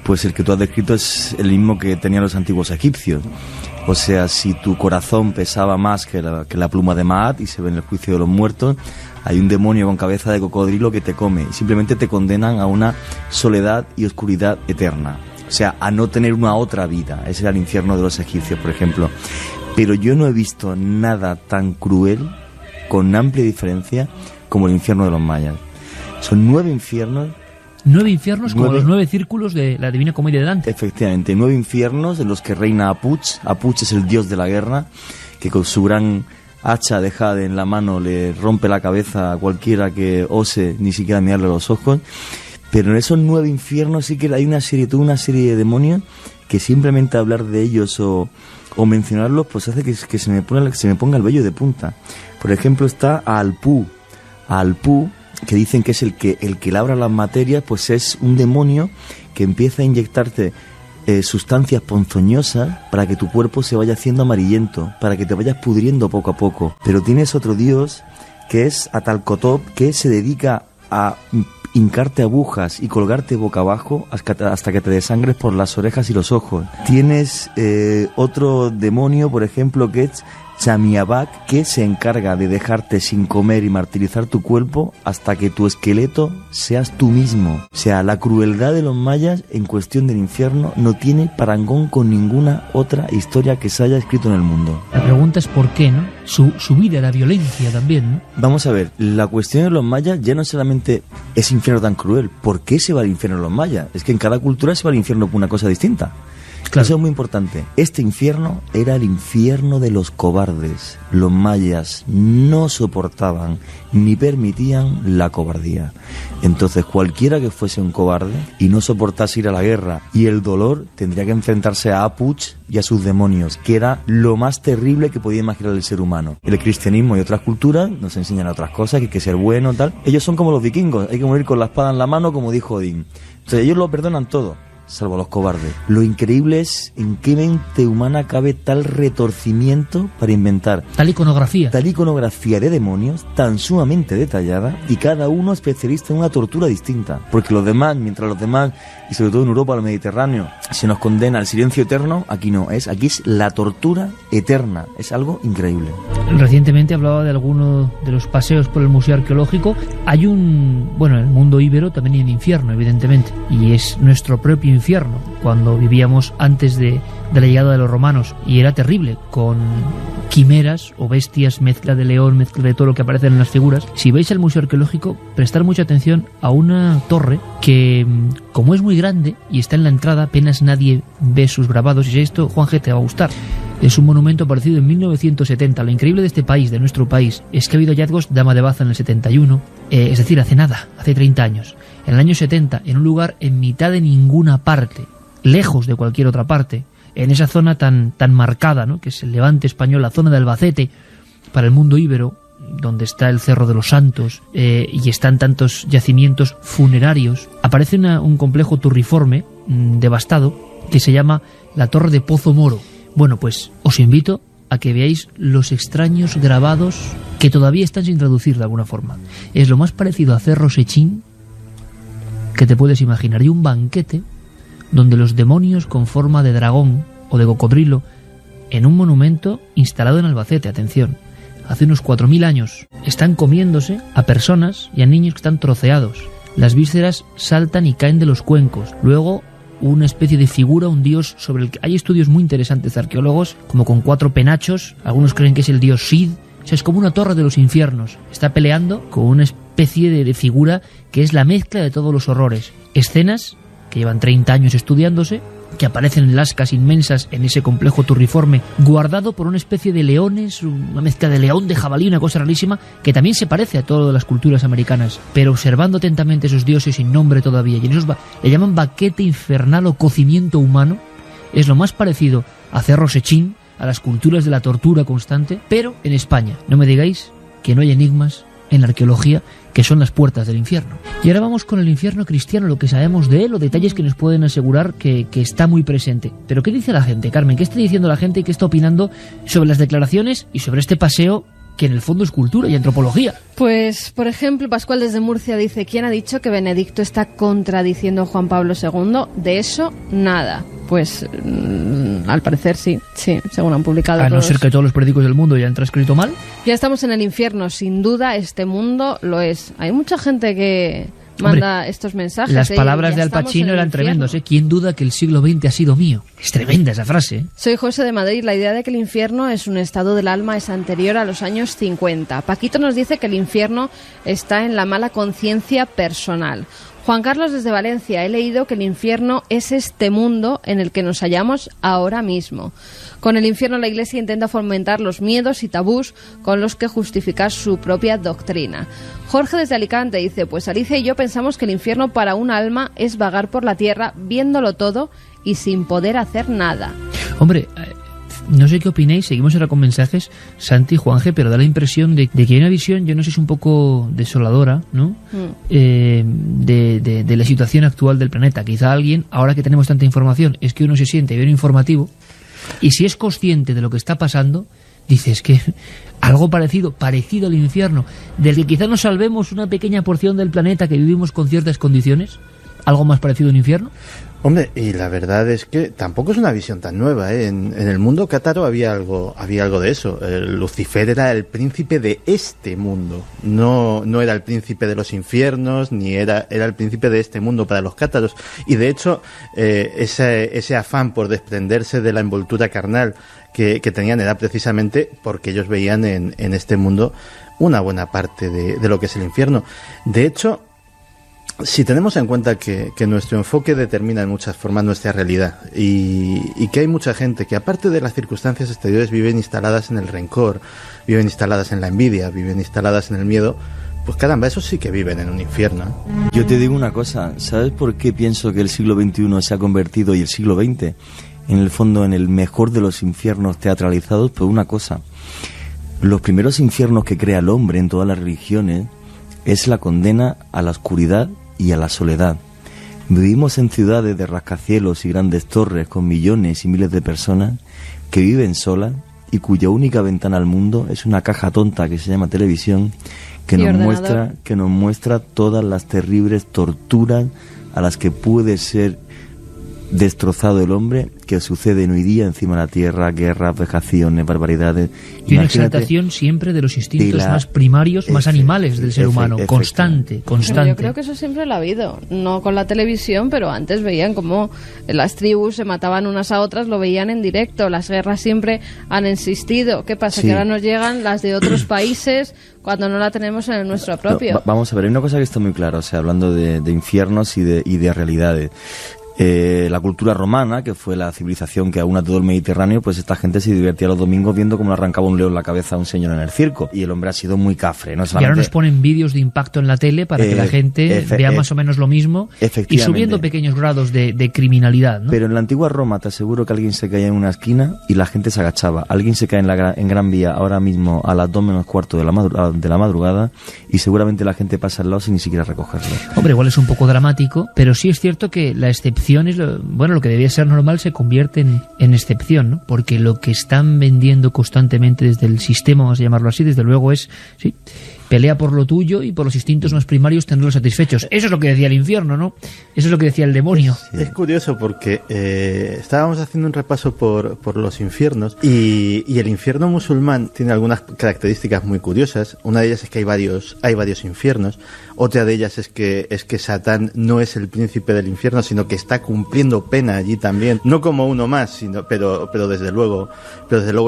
pues el que tú has descrito, es el mismo que tenían los antiguos egipcios. O sea, si tu corazón pesaba más que la pluma de Maat, y se ve en el juicio de los muertos, hay un demonio con cabeza de cocodrilo que te come y simplemente te condenan a una soledad y oscuridad eterna. O sea, a no tener una otra vida. Ese era el infierno de los egipcios, por ejemplo. Pero yo no he visto nada tan cruel, con amplia diferencia, como el infierno de los mayas. Son 9 infiernos. 9 infiernos, como los 9 círculos de la Divina Comedia de Dante. Efectivamente, 9 infiernos en los que reina Apuch. Apuch es el dios de la guerra, que con su gran hacha de jade en la mano le rompe la cabeza a cualquiera que ose ni siquiera mirarle a los ojos. Pero en esos 9 infiernos sí que hay toda una serie de demonios que simplemente hablar de ellos o mencionarlos pues hace que se me ponga el vello de punta. Por ejemplo, está Alpú, que dicen que es el que labra las materias, pues es un demonio que empieza a inyectarte sustancias ponzoñosas para que tu cuerpo se vaya haciendo amarillento, para que te vayas pudriendo poco a poco. Pero tienes otro dios que es Atalcotop, que se dedica a hincarte agujas y colgarte boca abajo hasta que te desangres por las orejas y los ojos. Tienes otro demonio, por ejemplo, que es Chamiabak, que se encarga de dejarte sin comer y martirizar tu cuerpo hasta que tu esqueleto seas tú mismo. O sea, la crueldad de los mayas en cuestión del infierno no tiene parangón con ninguna otra historia que se haya escrito en el mundo. La pregunta es por qué, ¿no? Su vida, la violencia también, ¿no? Vamos a ver, la cuestión de los mayas ya no solamente es infierno tan cruel. ¿Por qué se va al infierno los mayas? Es que en cada cultura se va al infierno por una cosa distinta. Claro. Eso es muy importante. Este infierno era el infierno de los cobardes. Los mayas no soportaban ni permitían la cobardía. Entonces cualquiera que fuese un cobarde y no soportase ir a la guerra y el dolor, tendría que enfrentarse a Apuch y a sus demonios, que era lo más terrible que podía imaginar el ser humano. El cristianismo y otras culturas nos enseñan otras cosas, que hay que ser bueno, tal. Ellos son como los vikingos, hay que morir con la espada en la mano, como dijo Odín. Entonces ellos lo perdonan todo, salvo a los cobardes. Lo increíble es en qué mente humana cabe tal retorcimiento para inventar tal iconografía de demonios tan sumamente detallada, y cada uno especialista en una tortura distinta. Porque los demás, mientras los demás, y sobre todo en Europa, el Mediterráneo, se nos condena al silencio eterno, aquí no, aquí es la tortura eterna. Es algo increíble. Recientemente hablaba de alguno de los paseos por el Museo Arqueológico. Hay en el mundo íbero también hay un infierno, evidentemente, y es nuestro propio infierno, cuando vivíamos antes de la llegada de los romanos, y era terrible, con quimeras o bestias, mezcla de león, mezcla de todo lo que aparece en las figuras. Si vais al Museo Arqueológico, prestar mucha atención a una torre que, como es muy grande y está en la entrada, apenas nadie ve sus grabados, y esto, Juan G, te va a gustar. Es un monumento aparecido en 1970. Lo increíble de este país, de nuestro país, es que ha habido hallazgos de Ama de Baza en el 71, es decir, hace nada, hace 30 años. En el año 70, en un lugar en mitad de ninguna parte, lejos de cualquier otra parte, en esa zona tan marcada, ¿no?, que es el Levante español, la zona de Albacete, para el mundo íbero, donde está el Cerro de los Santos y están tantos yacimientos funerarios, aparece un complejo turriforme devastado que se llama la Torre de Pozo Moro. Bueno, pues os invito a que veáis los extraños grabados que todavía están sin traducir de alguna forma. Es lo más parecido a Cerro Sechín que te puedes imaginar. Y un banquete donde los demonios con forma de dragón o de cocodrilo, en un monumento instalado en Albacete, atención, hace unos 4000 años, están comiéndose a personas y a niños que están troceados. Las vísceras saltan y caen de los cuencos. Luego, una especie de figura, un dios sobre el que hay estudios muy interesantes de arqueólogos, como con 4 penachos. Algunos creen que es el dios Sid. O sea, es como una torre de los infiernos. Está peleando con una especie de figura que es la mezcla de todos los horrores. Escenas que llevan 30 años estudiándose, que aparecen en lascas inmensas en ese complejo turriforme, guardado por una especie de leones, una mezcla de león, de jabalí, una cosa rarísima, que también se parece a todas las culturas americanas. Pero observando atentamente esos dioses sin nombre todavía, y en esos le llaman baquete infernal o cocimiento humano, es lo más parecido a Cerro Sechín, a las culturas de la tortura constante, pero en España. No me digáis que no hay enigmas en la arqueología que son las puertas del infierno. Y ahora vamos con el infierno cristiano, lo que sabemos de él, o detalles que nos pueden asegurar que está muy presente. Pero ¿qué dice la gente, Carmen? ¿Qué está diciendo la gente y qué está opinando sobre las declaraciones y sobre este paseo que en el fondo es cultura y antropología? Pues, por ejemplo, Pascual desde Murcia dice: ¿quién ha dicho que Benedicto está contradiciendo a Juan Pablo II? De eso, nada. Pues, al parecer sí, según han publicado a no ser que todos los periódicos del mundo ya han transcrito mal. Ya estamos en el infierno, sin duda, este mundo lo es. Hay mucha gente que manda estos mensajes. Las palabras de Al Pacino eran tremendos, ¿eh? ¿Quién duda que el siglo XX ha sido mío? Es tremenda esa frase, ¿eh? Soy José de Madrid. La idea de que el infierno es un estado del alma es anterior a los años 50. Paquito nos dice que el infierno está en la mala conciencia personal. Juan Carlos desde Valencia: he leído que el infierno es este mundo en el que nos hallamos ahora mismo. Con el infierno la Iglesia intenta fomentar los miedos y tabús con los que justificar su propia doctrina. Jorge desde Alicante dice: pues Alicia y yo pensamos que el infierno para un alma es vagar por la tierra viéndolo todo y sin poder hacer nada. Hombre, no sé qué opinéis, seguimos ahora con mensajes, Santi y Juanje, pero da la impresión de que hay una visión, yo no sé, es un poco desoladora, ¿no? De la situación actual del planeta. Quizá alguien, ahora que tenemos tanta información, es que uno se siente bien informativo, y si es consciente de lo que está pasando, dices que algo parecido al infierno, del que quizá nos salvemos una pequeña porción del planeta que vivimos con ciertas condiciones, algo más parecido a un infierno? Hombre, y la verdad es que tampoco es una visión tan nueva, ¿eh? En el mundo cátaro había algo de eso. Lucifer era el príncipe de este mundo. No era el príncipe de los infiernos, ni era el príncipe de este mundo para los cátaros. Y de hecho, ese afán por desprenderse de la envoltura carnal que tenían era precisamente porque ellos veían en este mundo una buena parte de lo que es el infierno. De hecho, si tenemos en cuenta que nuestro enfoque determina en muchas formas nuestra realidad y que hay mucha gente que, aparte de las circunstancias exteriores, viven instaladas en el rencor, viven instaladas en la envidia, viven instaladas en el miedo, pues caramba, esos sí que viven en un infierno. Yo te digo una cosa, ¿sabes por qué pienso que el siglo XXI se ha convertido, y el siglo XX, en el fondo, en el mejor de los infiernos teatralizados? Por una cosa, los primeros infiernos que crea el hombre en todas las religiones es la condena a la oscuridad y a la soledad. Vivimos en ciudades de rascacielos y grandes torres con millones y miles de personas que viven solas y cuya única ventana al mundo es una caja tonta que se llama televisión, que nos muestra todas las terribles torturas a las que puede ser destrozado el hombre, que suceden hoy día encima de la tierra, guerras, vejaciones, barbaridades. Y una exaltación siempre de los instintos más primarios, más animales del ser humano, constante. Pero yo creo que eso siempre lo ha habido, no con la televisión, pero antes veían cómo las tribus se mataban unas a otras, lo veían en directo, las guerras siempre han existido. ¿Qué pasa? Sí. Que ahora nos llegan las de otros países cuando no la tenemos en el nuestro propio. No, vamos a ver, hay una cosa que está muy clara, o sea, hablando de infiernos y de realidades. La cultura romana, que fue la civilización que aúna todo el Mediterráneo, pues esta gente se divertía los domingos viendo cómo le arrancaba un león la cabeza a un señor en el circo. Y el hombre ha sido muy cafre, ¿no? Y ahora nos ponen vídeos de impacto en la tele para que la gente vea más o menos lo mismo, y subiendo pequeños grados de criminalidad, ¿no? Pero en la antigua Roma te aseguro que alguien se caía en una esquina y la gente se agachaba. Alguien se cae en Gran Vía ahora mismo a las 2 menos cuarto de la madrugada y seguramente la gente pasa al lado sin ni siquiera recogerlo. Hombre, igual es un poco dramático, pero sí es cierto que la excepción es lo que debía ser normal se convierte en excepción, ¿no? Porque lo que están vendiendo constantemente desde el sistema, vamos a llamarlo así, desde luego es pelea por lo tuyo y por los instintos más primarios tenerlos satisfechos. Eso es lo que decía el infierno, ¿no? Eso es lo que decía el demonio. Sí. Es curioso porque estábamos haciendo un repaso por los infiernos y el infierno musulmán tiene algunas características muy curiosas. Una de ellas es que hay varios infiernos. Otra de ellas es que Satán no es el príncipe del infierno, sino que está cumpliendo pena allí también. No como uno más, pero desde luego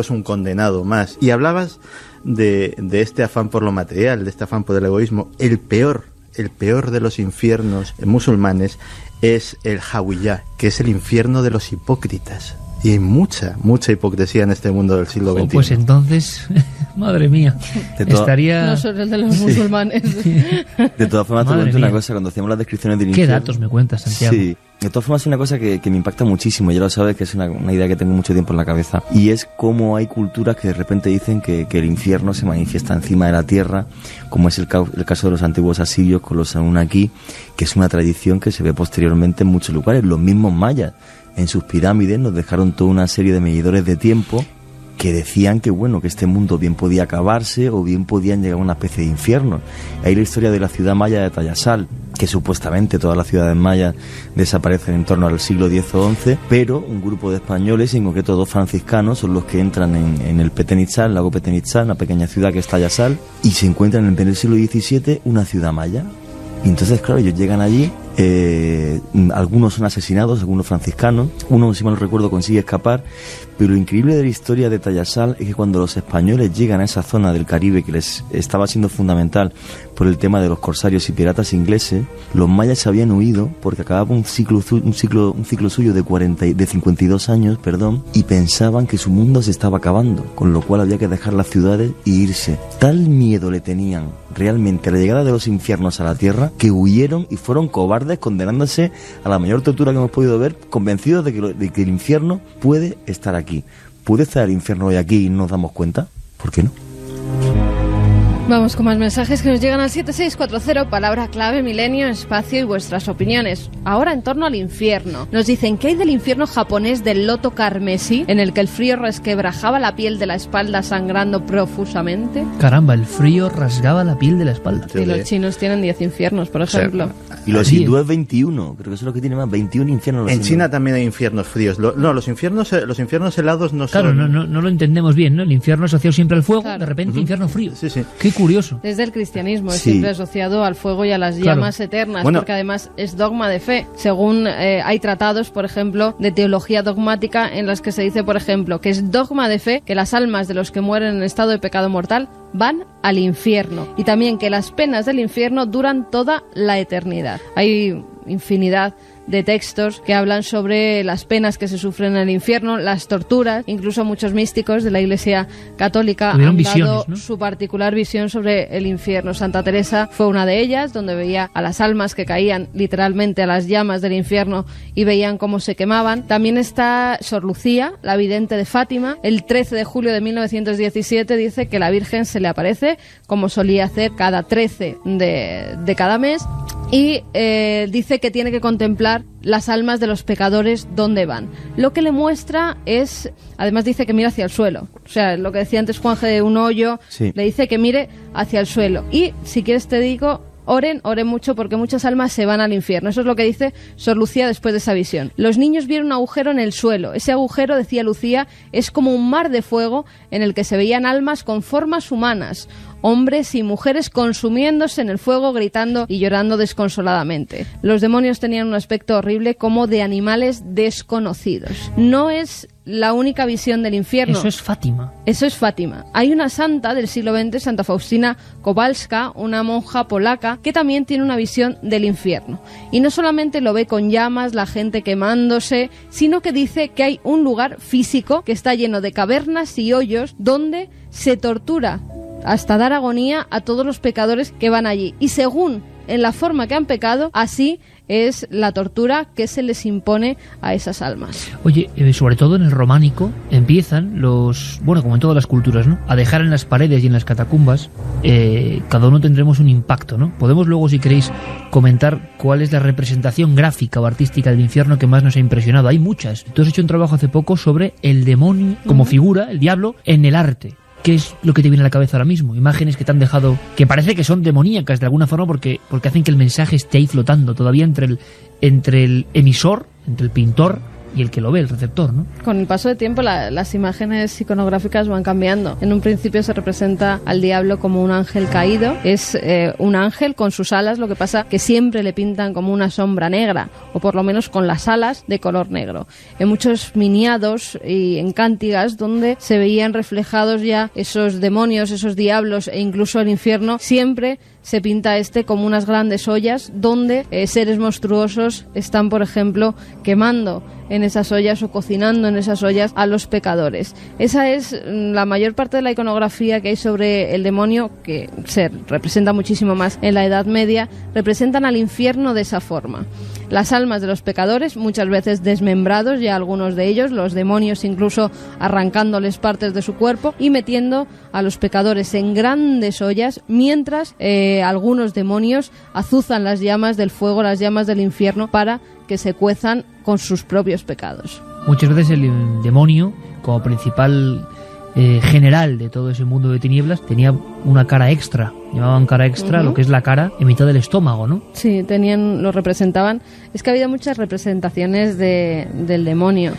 es un condenado más. Y hablabas de este afán por lo material, de este afán por el egoísmo. El peor de los infiernos musulmanes es el Hawiyah, que es el infierno de los hipócritas. Y hay mucha hipocresía en este mundo del siglo XXI. Pues entonces, madre mía, estaría... No solo el de los musulmanes. De todas formas, te cuento una cosa, cuando hacíamos las descripciones del infierno... ¿Qué datos me cuentas, Santiago? Sí. De todas formas, hay una cosa que me impacta muchísimo, ya lo sabes, que es una idea que tengo mucho tiempo en la cabeza, y es cómo hay culturas que de repente dicen que el infierno se manifiesta encima de la tierra, como es el caso de los antiguos asirios con los Anunnaki, que es una tradición que se ve posteriormente en muchos lugares. Los mismos mayas, en sus pirámides, nos dejaron toda una serie de medidores de tiempo que decían que este mundo bien podía acabarse o bien podían llegar a una especie de infierno. Hay la historia de la ciudad maya de Tayasal, que supuestamente todas las ciudades mayas desaparecen en torno al siglo X o XI, pero un grupo de españoles, en concreto 2 franciscanos, son los que entran en el Petén Itzal, el lago Petén Itzal, una pequeña ciudad que es Tayasal, y se encuentran en el siglo XVII una ciudad maya. Y entonces, claro, ellos llegan allí, algunos son asesinados, algunos franciscanos, uno, si mal no recuerdo, consigue escapar, pero lo increíble de la historia de Tayasal es que cuando los españoles llegan a esa zona del Caribe que les estaba siendo fundamental por el tema de los corsarios y piratas ingleses, los mayas se habían huido porque acababa un ciclo suyo de 52 años, y pensaban que su mundo se estaba acabando, con lo cual había que dejar las ciudades e irse. Tal miedo le tenían realmente a la llegada de los infiernos a la tierra que huyeron y fueron cobardes, condenándose a la mayor tortura que hemos podido ver, convencidos de que el infierno puede estar aquí. ¿Puede estar el infierno hoy aquí y no nos damos cuenta? ¿Por qué no? Vamos con más mensajes que nos llegan al 7640, palabra clave, milenio, espacio y vuestras opiniones. Ahora en torno al infierno. Nos dicen, ¿qué hay del infierno japonés del loto carmesí, en el que el frío resquebrajaba la piel de la espalda sangrando profusamente? Caramba, el frío rasgaba la piel de la espalda. Y los chinos tienen 10 infiernos, por ejemplo. Y los hindúes 21, creo que eso es lo que tiene más, 21 infiernos. En China también hay infiernos fríos. Los infiernos helados no claro, son... no lo entendemos bien, ¿no? El infierno asociado siempre al fuego, claro. De repente infierno frío. Sí, sí. Qué curioso. Desde el cristianismo es siempre asociado al fuego y a las llamas eternas, porque además es dogma de fe. Según hay tratados, por ejemplo, de teología dogmática en las que se dice, por ejemplo, que es dogma de fe que las almas de los que mueren en estado de pecado mortal van al infierno, y también que las penas del infierno duran toda la eternidad. Hay infinidad de textos que hablan sobre las penas que se sufren en el infierno, las torturas. Incluso muchos místicos de la Iglesia Católica han dado su particular visión sobre el infierno. Santa Teresa fue una de ellas, donde veía a las almas que caían literalmente a las llamas del infierno y veían cómo se quemaban. También está Sor Lucía, la vidente de Fátima. El 13 de julio de 1917 dice que la Virgen se le aparece, como solía hacer cada 13 de cada mes, y dice que tiene que contemplar las almas de los pecadores dónde van. Lo que le muestra es, además dice que mira hacia el suelo, o sea, lo que decía antes Juanje de un hoyo, le dice que mire hacia el suelo. Y si quieres te digo, oren mucho, porque muchas almas se van al infierno. Eso es lo que dice Sor Lucía después de esa visión. Los niños vieron un agujero en el suelo. Ese agujero, decía Lucía, es como un mar de fuego en el que se veían almas con formas humanas, hombres y mujeres consumiéndose en el fuego, gritando y llorando desconsoladamente. Los demonios tenían un aspecto horrible, como de animales desconocidos. No es la única visión del infierno. Eso es Fátima. Eso es Fátima. Hay una santa del siglo XX, Santa Faustina Kowalska, una monja polaca, que también tiene una visión del infierno. Y no solamente lo ve con llamas, la gente quemándose, sino que dice que hay un lugar físico que está lleno de cavernas y hoyos donde se tortura hasta dar agonía a todos los pecadores que van allí. Y según en la forma que han pecado, así es la tortura que se les impone a esas almas. Oye, sobre todo en el románico empiezan los, bueno, como en todas las culturas, ¿no?, a dejar en las paredes y en las catacumbas, cada uno tendremos un impacto, ¿no? Podemos luego, si queréis, comentar cuál es la representación gráfica o artística del infierno que más nos ha impresionado. Hay muchas. Tú has hecho un trabajo hace poco sobre el demonio como figura, el diablo, en el arte. ¿Qué es lo que te viene a la cabeza ahora mismo? Imágenes que te han dejado, que parece que son demoníacas de alguna forma, porque hacen que el mensaje esté ahí flotando todavía entre el emisor, entre el pintor y el que lo ve, el receptor, ¿no? Con el paso de tiempo las imágenes iconográficas van cambiando. En un principio se representa al diablo como un ángel caído. Es un ángel con sus alas, lo que pasa que siempre le pintan como una sombra negra, o por lo menos con las alas de color negro. En muchos miniados y en cántigas donde se veían reflejados ya esos demonios, esos diablos e incluso el infierno, siempre se pinta como unas grandes ollas donde seres monstruosos están, por ejemplo, quemando en esas ollas o cocinando en esas ollas a los pecadores. Esa es la mayor parte de la iconografía que hay sobre el demonio, que se representa muchísimo más en la Edad Media. Representan al infierno de esa forma. Las almas de los pecadores, muchas veces desmembrados, ya algunos de ellos, los demonios incluso arrancándoles partes de su cuerpo y metiendo a los pecadores en grandes ollas, mientras algunos demonios azuzan las llamas del fuego, las llamas del infierno, para que se cuezan con sus propios pecados. Muchas veces el demonio, como principal general de todo ese mundo de tinieblas, tenía una cara extra, llamaban cara extra, lo que es la cara en mitad del estómago, ¿no? Sí, lo representaban. Es que ha habido muchas representaciones del demonio.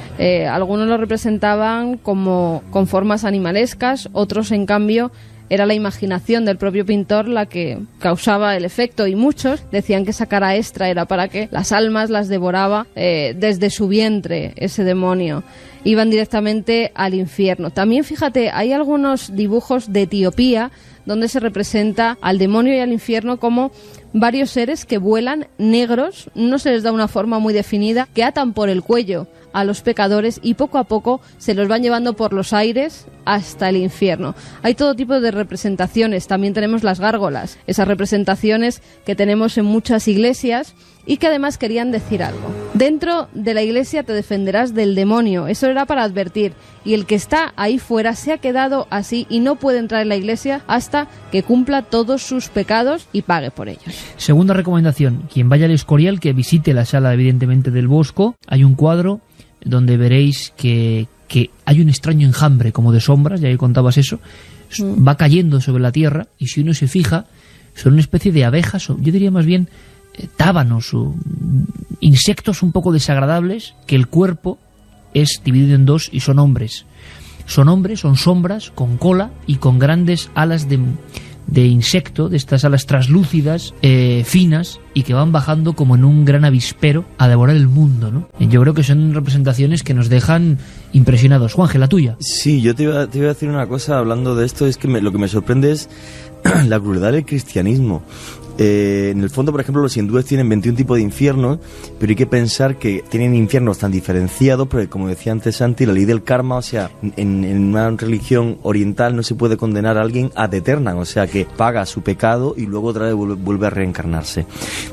Algunos lo representaban como con formas animalescas, otros en cambio era la imaginación del propio pintor la que causaba el efecto, y muchos decían que esa cara extra era para que las almas las devoraba desde su vientre ese demonio. Iban directamente al infierno. También, fíjate, hay algunos dibujos de Etiopía donde se representa al demonio y al infierno como varios seres que vuelan negros, no se les da una forma muy definida, que atan por el cuello a los pecadores y poco a poco se los van llevando por los aires hasta el infierno. Hay todo tipo de representaciones. También tenemos las gárgolas, esas representaciones que tenemos en muchas iglesias y que además querían decir algo. Dentro de la iglesia te defenderás del demonio, eso era para advertir, y el que está ahí fuera se ha quedado así y no puede entrar en la iglesia hasta que cumpla todos sus pecados y pague por ellos. Segunda recomendación, quien vaya al Escorial que visite la sala evidentemente del Bosco. Hay un cuadro donde veréis que hay un extraño enjambre como de sombras, ya que contabas eso, va cayendo sobre la tierra y si uno se fija son una especie de abejas, o yo diría más bien tábanos o insectos un poco desagradables, que el cuerpo es dividido en dos y son hombres. Son hombres, son sombras, con cola y con grandes alas de insecto, de estas alas translúcidas, finas, y que van bajando como en un gran avispero a devorar el mundo, ¿no? Yo creo que son representaciones que nos dejan impresionados. Juanje, la tuya. Sí, yo te iba a decir una cosa hablando de esto, es que lo que me sorprende es la crueldad del cristianismo. En el fondo, por ejemplo, los hindúes tienen 21 tipos de infiernos, pero hay que pensar que tienen infiernos tan diferenciados, porque como decía antes Santi, la ley del karma, o sea, en una religión oriental no se puede condenar a alguien ad eternam, o sea, que paga su pecado y luego otra vez vuelve a reencarnarse.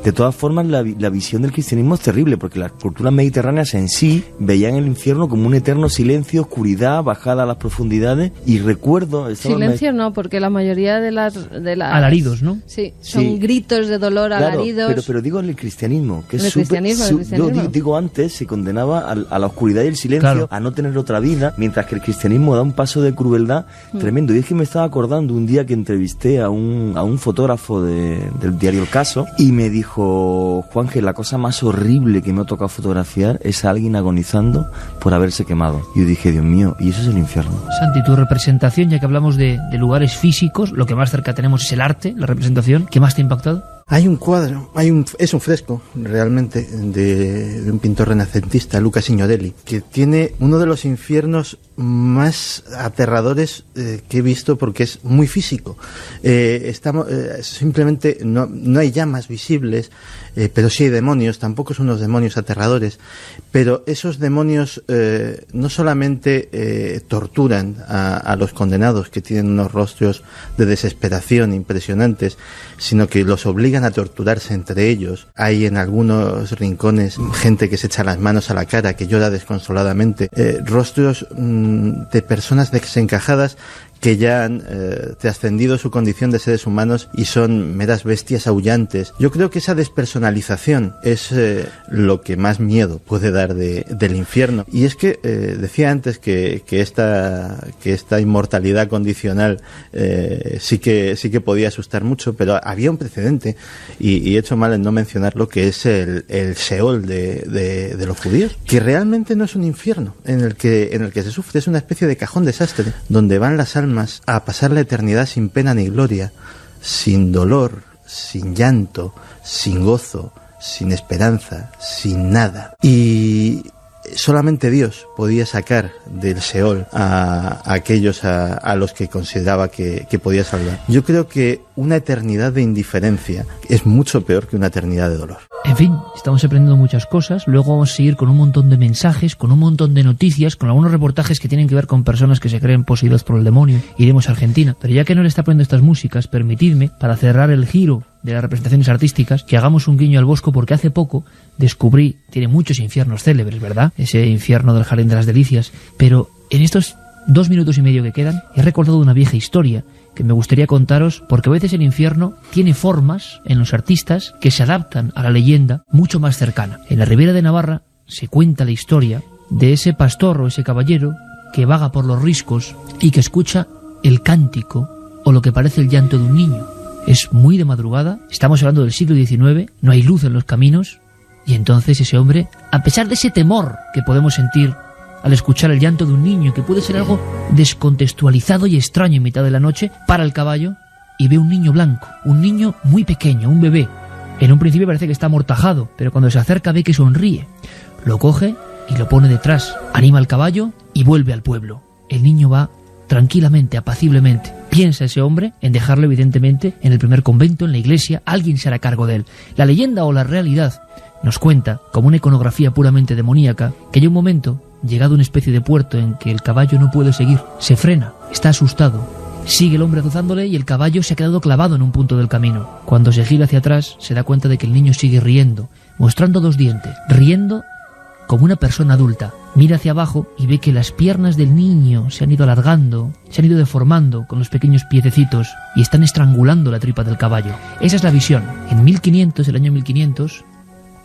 De todas formas, la visión del cristianismo es terrible, porque las culturas mediterráneas en sí veían el infierno como un eterno silencio, oscuridad, bajada a las profundidades, y recuerdo... Silencio no, porque la mayoría de las alaridos, ¿no? Sí, son gritos de dolor, claro, alaridos. pero digo en el cristianismo, que es cristianismo. Yo digo antes, se condenaba a la oscuridad y el silencio, claro, a no tener otra vida, mientras que el cristianismo da un paso de crueldad tremendo. Y es que me estaba acordando un día que entrevisté a un fotógrafo del diario El Caso, y me dijo: Juanje, la cosa más horrible que me ha tocado fotografiar es a alguien agonizando por haberse quemado. Y yo dije, Dios mío, y eso es el infierno. Santi, tu representación, ya que hablamos de lugares físicos, lo que más cerca tenemos es el arte, la representación. ¿Qué más te ha impactado? Hay un cuadro, es un fresco realmente de un pintor renacentista, Luca Signorelli, que tiene uno de los infiernos más aterradores que he visto, porque es muy físico. Simplemente no hay llamas visibles, pero sí hay demonios. Tampoco son unos demonios aterradores, pero esos demonios no solamente torturan a los condenados, que tienen unos rostros de desesperación impresionantes, sino que los obligan a torturarse entre ellos. Hay en algunos rincones gente que se echa las manos a la cara, que llora desconsoladamente, rostros de personas desencajadas que ya han trascendido su condición de seres humanos y son meras bestias aullantes. Yo creo que esa despersonalización es lo que más miedo puede dar del infierno. Y es que decía antes que esta inmortalidad condicional sí que podía asustar mucho, pero había un precedente, y he hecho mal en no mencionarlo, que es el Seol de los judíos, que realmente no es un infierno en el que se sufre, es una especie de cajón desastre donde van las almas a pasar la eternidad sin pena ni gloria, sin dolor, sin llanto, sin gozo, sin esperanza, sin nada. Y solamente Dios podía sacar del Seol a aquellos a los que consideraba que podía salvar. Yo creo que una eternidad de indiferencia es mucho peor que una eternidad de dolor. En fin, estamos aprendiendo muchas cosas. Luego vamos a seguir con un montón de mensajes, con un montón de noticias, con algunos reportajes que tienen que ver con personas que se creen poseídas por el demonio. Iremos a Argentina. Pero ya que no le está poniendo estas músicas, permitidme, para cerrar el giro de las representaciones artísticas, que hagamos un guiño al Bosco, porque hace poco descubrí, tiene muchos infiernos célebres, ¿verdad? Ese infierno del Jardín de las Delicias. Pero en estos 2 minutos y medio que quedan, he recordado una vieja historia que me gustaría contaros, porque a veces el infierno tiene formas en los artistas que se adaptan a la leyenda mucho más cercana. En la Ribera de Navarra se cuenta la historia de ese pastor o ese caballero que vaga por los riscos y que escucha el cántico o lo que parece el llanto de un niño. Es muy de madrugada, estamos hablando del siglo XIX, no hay luz en los caminos, y entonces ese hombre, a pesar de ese temor que podemos sentir al escuchar el llanto de un niño, que puede ser algo descontextualizado y extraño en mitad de la noche, para el caballo y ve un niño blanco, un niño muy pequeño, un bebé. En un principio parece que está amortajado, pero cuando se acerca ve que sonríe. Lo coge y lo pone detrás, anima al caballo y vuelve al pueblo. El niño va tranquilamente, apaciblemente. Piensa ese hombre en dejarlo evidentemente en el primer convento, en la iglesia, alguien se hará cargo de él. La leyenda o la realidad nos cuenta, como una iconografía puramente demoníaca, que hay un momento, llegado a una especie de puerto en que el caballo no puede seguir, se frena, está asustado, sigue el hombre azuzándole y el caballo se ha quedado clavado en un punto del camino. Cuando se gira hacia atrás se da cuenta de que el niño sigue riendo, mostrando 2 dientes, riendo como una persona adulta. Mira hacia abajo y ve que las piernas del niño se han ido alargando, se han ido deformando con los pequeños piececitos y están estrangulando la tripa del caballo. Esa es la visión. En 1500, el año 1500,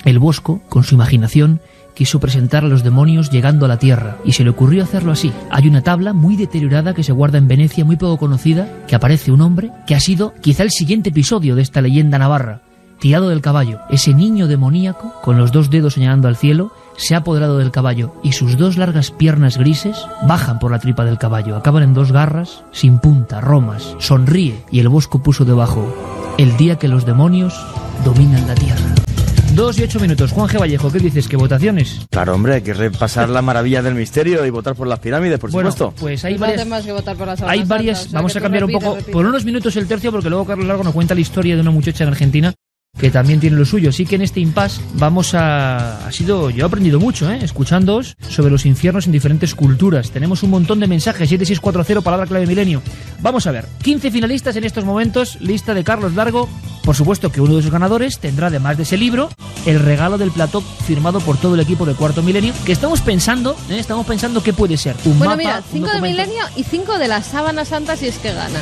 el Bosco, con su imaginación, quiso presentar a los demonios llegando a la tierra, y se le ocurrió hacerlo así. Hay una tabla muy deteriorada que se guarda en Venecia, muy poco conocida, que aparece un hombre que ha sido quizá el siguiente episodio de esta leyenda navarra, tirado del caballo. Ese niño demoníaco, con los 2 dedos señalando al cielo, se ha apoderado del caballo y sus 2 largas piernas grises bajan por la tripa del caballo, acaban en 2 garras, sin punta, romas. Sonríe y el Bosco puso debajo: el día que los demonios dominan la tierra. 2 y 8 minutos. Juan G. Vallejo, ¿qué dices? ¿Qué votaciones? Claro, hombre, hay que repasar la maravilla del misterio y votar por las pirámides, por supuesto. Bueno, pues hay No varias... hace más que votar por la Sábana Hay Santa, varias... o sea, Vamos que a tú cambiar un poco repite. por unos minutos el tercio, porque luego Carlos Largo nos cuenta la historia de una muchacha en Argentina que también tiene lo suyo. Así que en este impasse yo he aprendido mucho, escuchándoos sobre los infiernos en diferentes culturas. Tenemos un montón de mensajes. 7640, palabra clave milenio. Vamos a ver, 15 finalistas en estos momentos, lista de Carlos Largo. Por supuesto que uno de sus ganadores tendrá, además de ese libro, el regalo del plató firmado por todo el equipo de Cuarto Milenio, que estamos pensando qué puede ser. Un Bueno, mapa, mira, un 5 de documento. Milenio y 5 de la Sábana Santa si es que gana.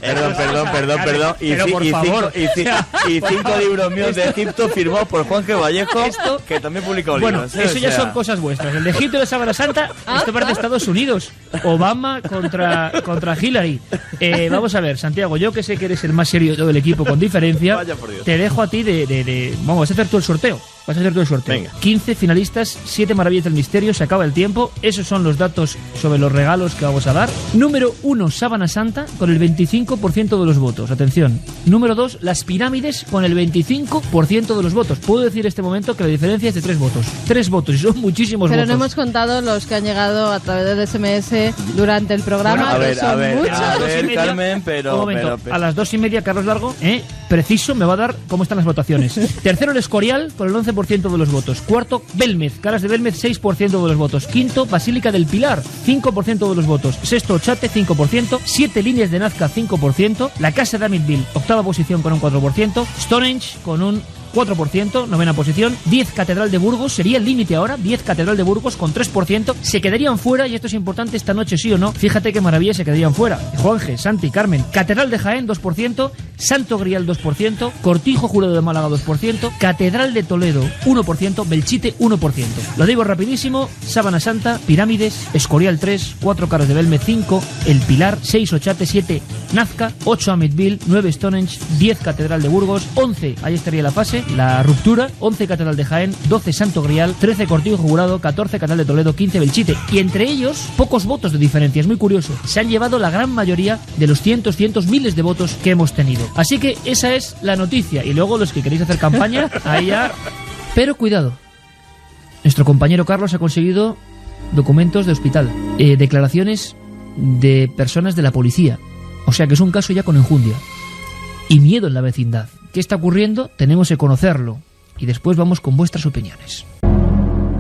Perdón. Pero por favor. Y 5 libros míos de Egipto firmados por Juan G. Vallejo, Esto- que también publicó Bueno, libros. eso ya son cosas vuestras. El de Egipto y la Sábana Santa, esto parece Estados Unidos. Obama contra Hillary. Vamos a ver, Santiago, yo que sé que eres el más serio de todo el equipo con diferencia, Vaya por Dios. te dejo a ti Vamos, vas a hacer tú el sorteo. Venga. 15 finalistas, 7 maravillas del misterio, se acaba el tiempo. Esos son los datos sobre los regalos que vamos a dar. Número 1, Sábana Santa, con el 25% de los votos. Atención. Número 2, las pirámides, con el 25% de los votos. Puedo decir en este momento que la diferencia es de 3 votos. 3 votos, y son muchísimos Pero votos. no hemos contado los que han llegado a través del SMS durante el programa, Bueno, que son muchos. A las 2:30, Carmen, pero... un momento, a las 2:30, Carlos Largo, preciso, me va a dar cómo están las votaciones. Tercero, el Escorial, con el 11% de los votos. Cuarto, Belmez, Caras de Belmez, 6% de los votos. Quinto, Basílica del Pilar, 5% de los votos. Sexto, Ochate, 5%. 7 Líneas de Nazca, 5%. La Casa de Amityville, octava posición con un 4%. Stonehenge, con un 4%, novena posición. 10 Catedral de Burgos, sería el límite ahora. 10 Catedral de Burgos con 3%. Se quedarían fuera, y esto es importante esta noche, sí o no. Fíjate qué maravilla, se quedarían fuera. Juanje, Santi, Carmen. Catedral de Jaén, 2%. Santo Grial, 2%. Cortijo Jurado de Málaga, 2%. Catedral de Toledo, 1%. Belchite, 1%. Lo digo rapidísimo: Sábana Santa, Pirámides, Escorial 3, 4 Caras de Belmez 5, El Pilar 6, Ochate 7, Nazca 8, Amityville 9, Stonehenge 10, Catedral de Burgos 11, ahí estaría la fase, la ruptura, 11 Catedral de Jaén, 12 Santo Grial, 13 Cortijo Jurado, 14 Catedral de Toledo, 15 Belchite, y entre ellos pocos votos de diferencia. Es muy curioso, se han llevado la gran mayoría de los cientos, miles de votos que hemos tenido. Así que esa es la noticia, y luego los que queréis hacer campaña, ahí ya. Pero cuidado, nuestro compañero Carlos ha conseguido documentos de hospital, declaraciones de personas de la policía. O sea que es un caso ya con enjundia. Y miedo en la vecindad. ¿Qué está ocurriendo? Tenemos que conocerlo. Y después vamos con vuestras opiniones.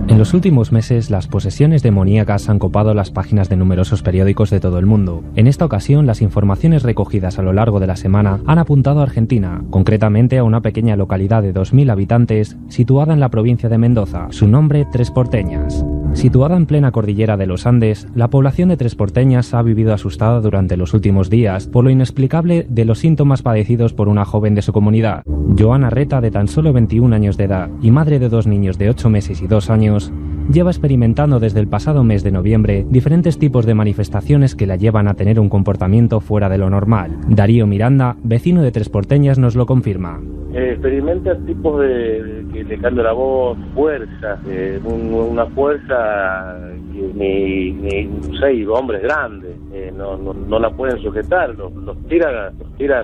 En los últimos meses, las posesiones demoníacas han copado las páginas de numerosos periódicos de todo el mundo. En esta ocasión, las informaciones recogidas a lo largo de la semana han apuntado a Argentina, concretamente a una pequeña localidad de 2.000 habitantes situada en la provincia de Mendoza, su nombre Tres Porteñas. Situada en plena cordillera de los Andes, la población de Tres Porteñas ha vivido asustada durante los últimos días por lo inexplicable de los síntomas padecidos por una joven de su comunidad. Joana Reta, de tan solo 21 años de edad y madre de 2 niños de 8 meses y 2 años, lleva experimentando desde el pasado mes de noviembre diferentes tipos de manifestaciones que la llevan a tener un comportamiento fuera de lo normal. Darío Miranda, vecino de Tres Porteñas, nos lo confirma. Experimenta tipos de que le cambia la voz, fuerza, una fuerza que ni 6 hombres grandes no la pueden sujetar, los tira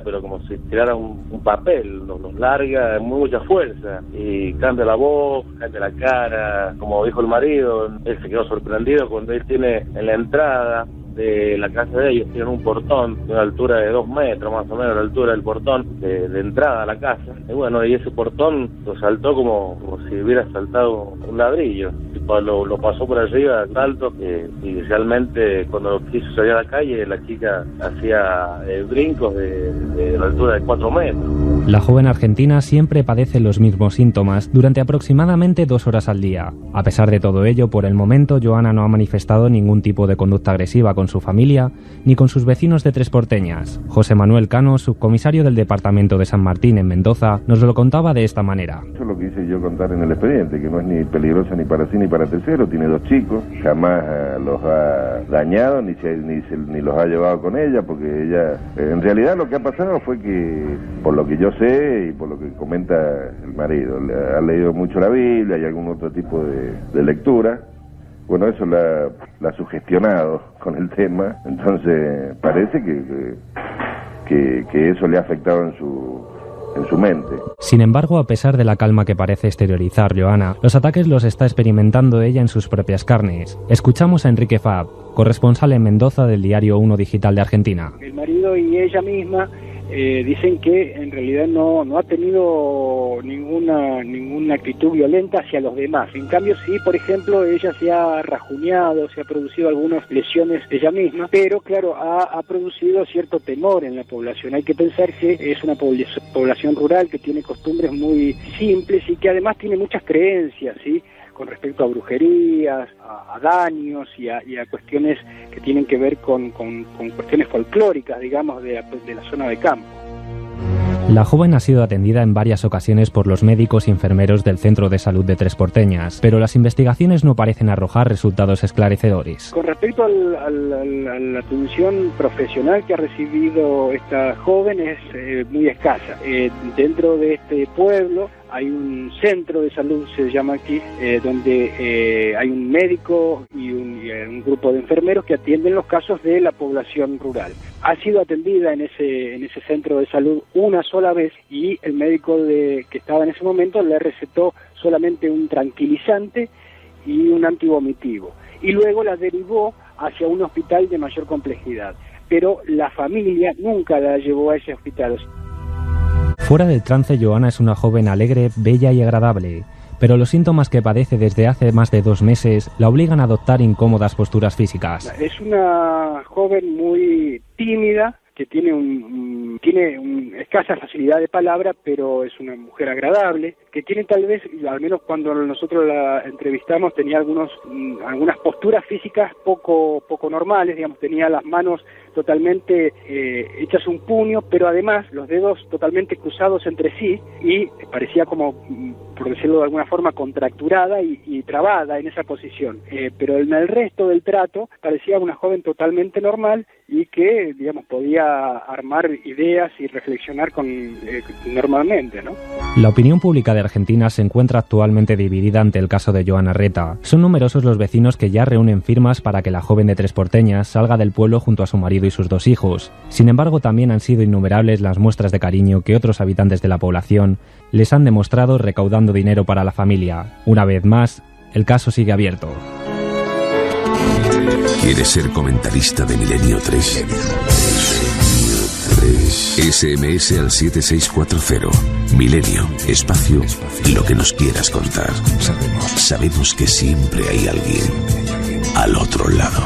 pero como si tirara un papel, los larga, mucha fuerza, y cambia la voz, cambia la cara. Como dijo el marido, él se quedó sorprendido cuando él tiene en la entrada de la casa de ellos, tienen un portón de una altura de 2 metros más o menos, la altura del portón de entrada a la casa, y bueno, y ese portón lo saltó como si hubiera saltado un ladrillo, lo pasó por arriba alto, y realmente cuando quiso salir a la calle, la chica hacía brincos de la altura de 4 metros. La joven argentina siempre padece los mismos síntomas durante aproximadamente 2 horas al día. A pesar de todo ello, por el momento, Joana no ha manifestado ningún tipo de conducta agresiva con su familia ni con sus vecinos de Tres Porteñas. José Manuel Cano, subcomisario del Departamento de San Martín en Mendoza, nos lo contaba de esta manera. Eso es lo que hice yo contar en el expediente, que no es ni peligrosa ni para sí ni para tercero, tiene 2 chicos, jamás los ha dañado ni los ha llevado con ella, porque ella, en realidad lo que ha pasado fue que, por lo que yo sé y por lo que comenta el marido, ha leído mucho la Biblia y algún otro tipo de lectura. Bueno, eso la ha sugestionado con el tema, entonces parece que eso le ha afectado en su mente. Sin embargo, a pesar de la calma que parece exteriorizar Joana, los ataques los está experimentando ella en sus propias carnes. Escuchamos a Enrique Fab, corresponsal en Mendoza del diario 1 Digital de Argentina. El marido y ella misma dicen que en realidad no ha tenido ninguna actitud violenta hacia los demás. En cambio, sí, por ejemplo, ella se ha rajuñado, se ha producido algunas lesiones ella misma, pero claro, ha producido cierto temor en la población. Hay que pensar que es una población rural que tiene costumbres muy simples y que además tiene muchas creencias, ¿sí?, con respecto a brujerías, a daños y a cuestiones que tienen que ver con cuestiones folclóricas, digamos, de la zona de campo. La joven ha sido atendida en varias ocasiones por los médicos y enfermeros del Centro de Salud de Tres Porteñas, pero las investigaciones no parecen arrojar resultados esclarecedores. Con respecto a la atención profesional que ha recibido esta joven es muy escasa. Dentro de este pueblo hay un centro de salud, se llama aquí, donde hay un médico y un grupo de enfermeros que atienden los casos de la población rural. Ha sido atendida en ese centro de salud una sola vez y el médico que estaba en ese momento le recetó solamente un tranquilizante y un antivomitivo. Y luego la derivó hacia un hospital de mayor complejidad. Pero la familia nunca la llevó a ese hospital. Fuera del trance, Joana es una joven alegre, bella y agradable, pero los síntomas que padece desde hace más de 2 meses la obligan a adoptar incómodas posturas físicas. Es una joven muy tímida, que tiene escasa facilidad de palabra, pero es una mujer agradable, que tiene tal vez, al menos cuando nosotros la entrevistamos, tenía algunas posturas físicas poco normales, digamos, tenía las manos totalmente hechas un puño, pero además los dedos totalmente cruzados entre sí y parecía como, por decirlo de alguna forma, contracturada y trabada en esa posición. Pero en el resto del trato parecía una joven totalmente normal y que, digamos, podía armar ideas y reflexionar normalmente, ¿no? La opinión pública de Argentina se encuentra actualmente dividida ante el caso de Joana Reta. Son numerosos los vecinos que ya reúnen firmas para que la joven de Tres Porteñas salga del pueblo junto a su marido y sus 2 hijos. Sin embargo, también han sido innumerables las muestras de cariño que otros habitantes de la población les han demostrado recaudando dinero para la familia. Una vez más, el caso sigue abierto. ¿Quieres ser comentarista de Milenio 3? SMS al 7640. Milenio, espacio, lo que nos quieras contar. Sabemos que siempre hay alguien al otro lado.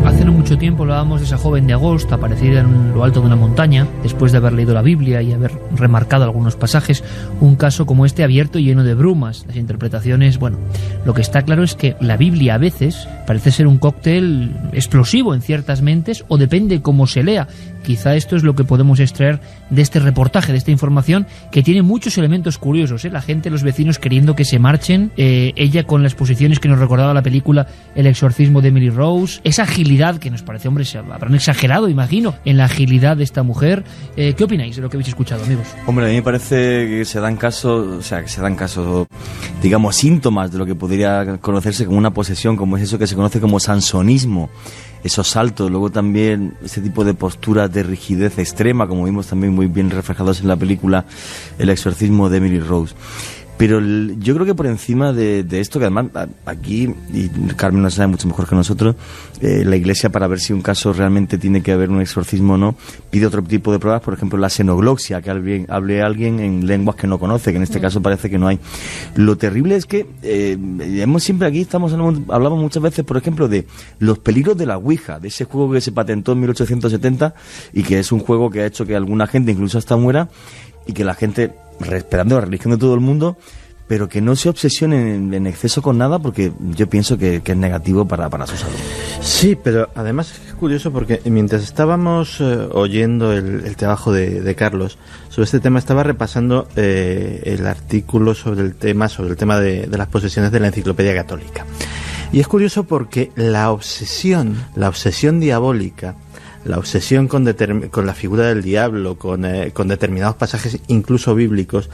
Hace no mucho tiempo hablábamos de esa joven de agosto aparecida en lo alto de una montaña, después de haber leído la Biblia y haber remarcado algunos pasajes. Un caso como este abierto y lleno de brumas. Las interpretaciones, bueno, lo que está claro es que la Biblia a veces parece ser un cóctel explosivo en ciertas mentes, o depende cómo se lea. Quizá esto es lo que podemos extraer de este reportaje, de esta información, que tiene muchos elementos curiosos, ¿eh? La gente, los vecinos queriendo que se marchen, ella con las posiciones que nos recordaba la película El exorcismo de Emily Rose, esa agilidad que nos parece, hombre, se habrán exagerado, imagino, en la agilidad de esta mujer. ¿Qué opináis de lo que habéis escuchado, amigos? Hombre, a mí me parece que se dan casos, digamos, síntomas de lo que podría conocerse como una posesión, como es eso que se conoce como sansonismo. Esos saltos, luego también ese tipo de posturas de rigidez extrema, como vimos también muy bien reflejados en la película El exorcismo de Emily Rose. Pero yo creo que por encima de esto, que además aquí, y Carmen lo sabe mucho mejor que nosotros, la Iglesia, para ver si un caso realmente tiene que haber un exorcismo o no, pide otro tipo de pruebas, por ejemplo la xenoglosia, que hable alguien en lenguas que no conoce, que en este caso parece que no hay. Lo terrible es que siempre aquí hablamos muchas veces, por ejemplo, de los peligros de la Ouija, de ese juego que se patentó en 1870 y que es un juego que ha hecho que alguna gente incluso hasta muera, y que la gente, respetando la religión de todo el mundo, pero que no se obsesionen en exceso con nada, porque yo pienso que es negativo para su salud. Sí, pero además es curioso porque mientras estábamos oyendo el trabajo de Carlos sobre este tema, estaba repasando el artículo sobre el tema de las posesiones de la Enciclopedia Católica. Y es curioso porque la obsesión diabólica, la obsesión con la figura del diablo, con determinados pasajes incluso bíblicos,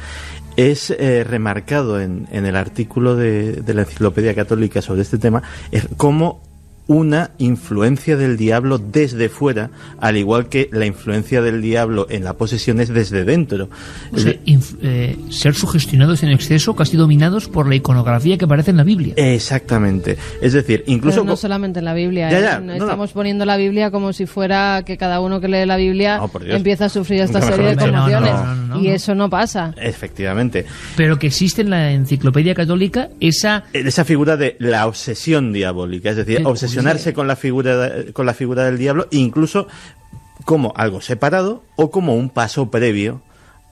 es remarcado en el artículo de la Enciclopedia Católica sobre este tema, es como una influencia del diablo desde fuera, al igual que la influencia del diablo en la posesión es desde dentro. O sea, ser sugestionados en exceso, casi dominados por la iconografía que aparece en la Biblia. Exactamente. Es decir, incluso... Pero no solamente en la Biblia. Estamos poniendo la Biblia como si fuera que cada uno que lee la Biblia empieza a sufrir esta serie de conmociones. Y eso no pasa. Efectivamente. Pero que existe en la Enciclopedia Católica esa figura de la obsesión diabólica, es decir, obsesionarse con la figura del diablo, incluso como algo separado o como un paso previo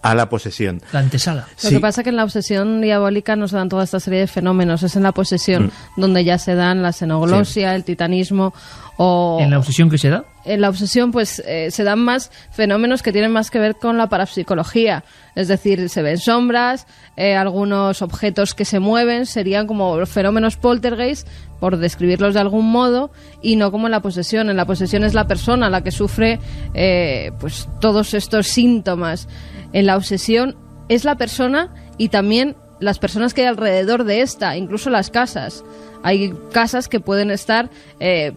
a la posesión. La antesala. Lo que pasa es que en la obsesión diabólica no se dan toda esta serie de fenómenos, es en la posesión donde ya se dan la xenoglosia, el titanismo o... ¿En la obsesión qué se da? En la obsesión pues se dan más fenómenos que tienen más que ver con la parapsicología, es decir, se ven sombras, algunos objetos que se mueven, serían como fenómenos poltergeist, por describirlos de algún modo, y no como en la posesión. En la posesión es la persona la que sufre pues todos estos síntomas. En la obsesión es la persona y también las personas que hay alrededor de esta, incluso las casas. Hay casas que pueden estar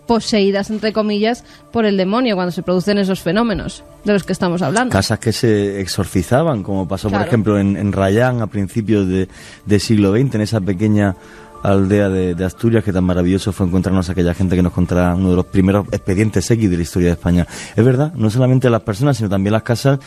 poseídas, entre comillas, por el demonio cuando se producen esos fenómenos de los que estamos hablando. Casas que se exorcizaban, como pasó, por ejemplo, en Rayán a principios del siglo XX, en esa pequeña aldea de Asturias, que tan maravilloso fue encontrarnos a aquella gente que nos contara uno de los primeros expedientes X de la historia de España. Es verdad, no solamente las personas, sino también las casas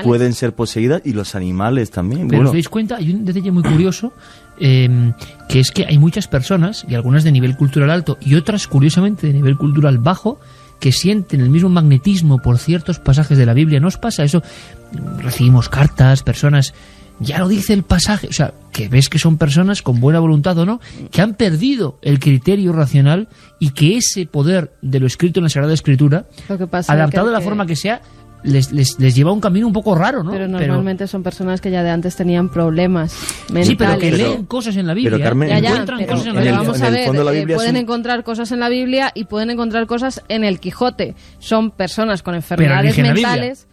pueden ser poseídas, y los animales también. Pero os dais cuenta, hay un detalle muy curioso, que es que hay muchas personas, y algunas de nivel cultural alto y otras curiosamente de nivel cultural bajo, que sienten el mismo magnetismo por ciertos pasajes de la Biblia. ¿No os pasa eso? Recibimos cartas, personas... Ya lo dice el pasaje, o sea, que ves que son personas con buena voluntad o no, que han perdido el criterio racional, y que ese poder de lo escrito en la Sagrada Escritura, adaptado de la forma que sea, les lleva a un camino un poco raro, ¿no? Pero normalmente son personas que ya de antes tenían problemas mentales. Sí, pero que leen cosas en la Biblia. Pero Carmen, encuentran cosas en la Biblia. Vamos a ver, pueden encontrar cosas en la Biblia y pueden encontrar cosas en el Quijote. Son personas con enfermedades mentales...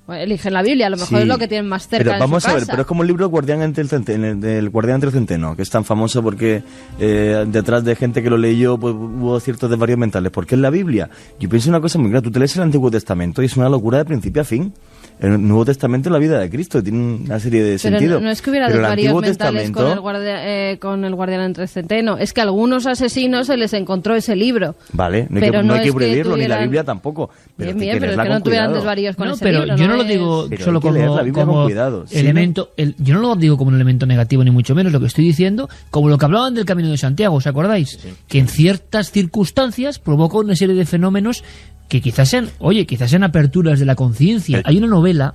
Eligen la Biblia, a lo mejor es lo que tienen más cerca. Pero vamos en su a ver, pero es como el libro Guardián entre el Guardián entre el Centeno, que es tan famoso porque detrás de gente que lo leyó pues, hubo ciertos desvaríos mentales. ¿Por qué en la Biblia? Yo pienso una cosa muy clara, tú te lees el Antiguo Testamento y es una locura de principio a fin. El Nuevo Testamento es la vida de Cristo, tiene una serie de sentidos. No es que hubiera desvaríos mentales con el Guardián entre el Centeno, es que a algunos asesinos se les encontró ese libro. Vale, no hay que prohibirlo, ni la Biblia tampoco. Pero pero es que no tuvieran desvaríos con ese libro. Yo no lo digo solo como elemento, yo no lo digo como un elemento negativo, ni mucho menos. Lo que estoy diciendo, como lo que hablaban del Camino de Santiago, ¿os acordáis? Sí. Que en ciertas circunstancias provoca una serie de fenómenos que quizás sean aperturas de la conciencia. Hay una novela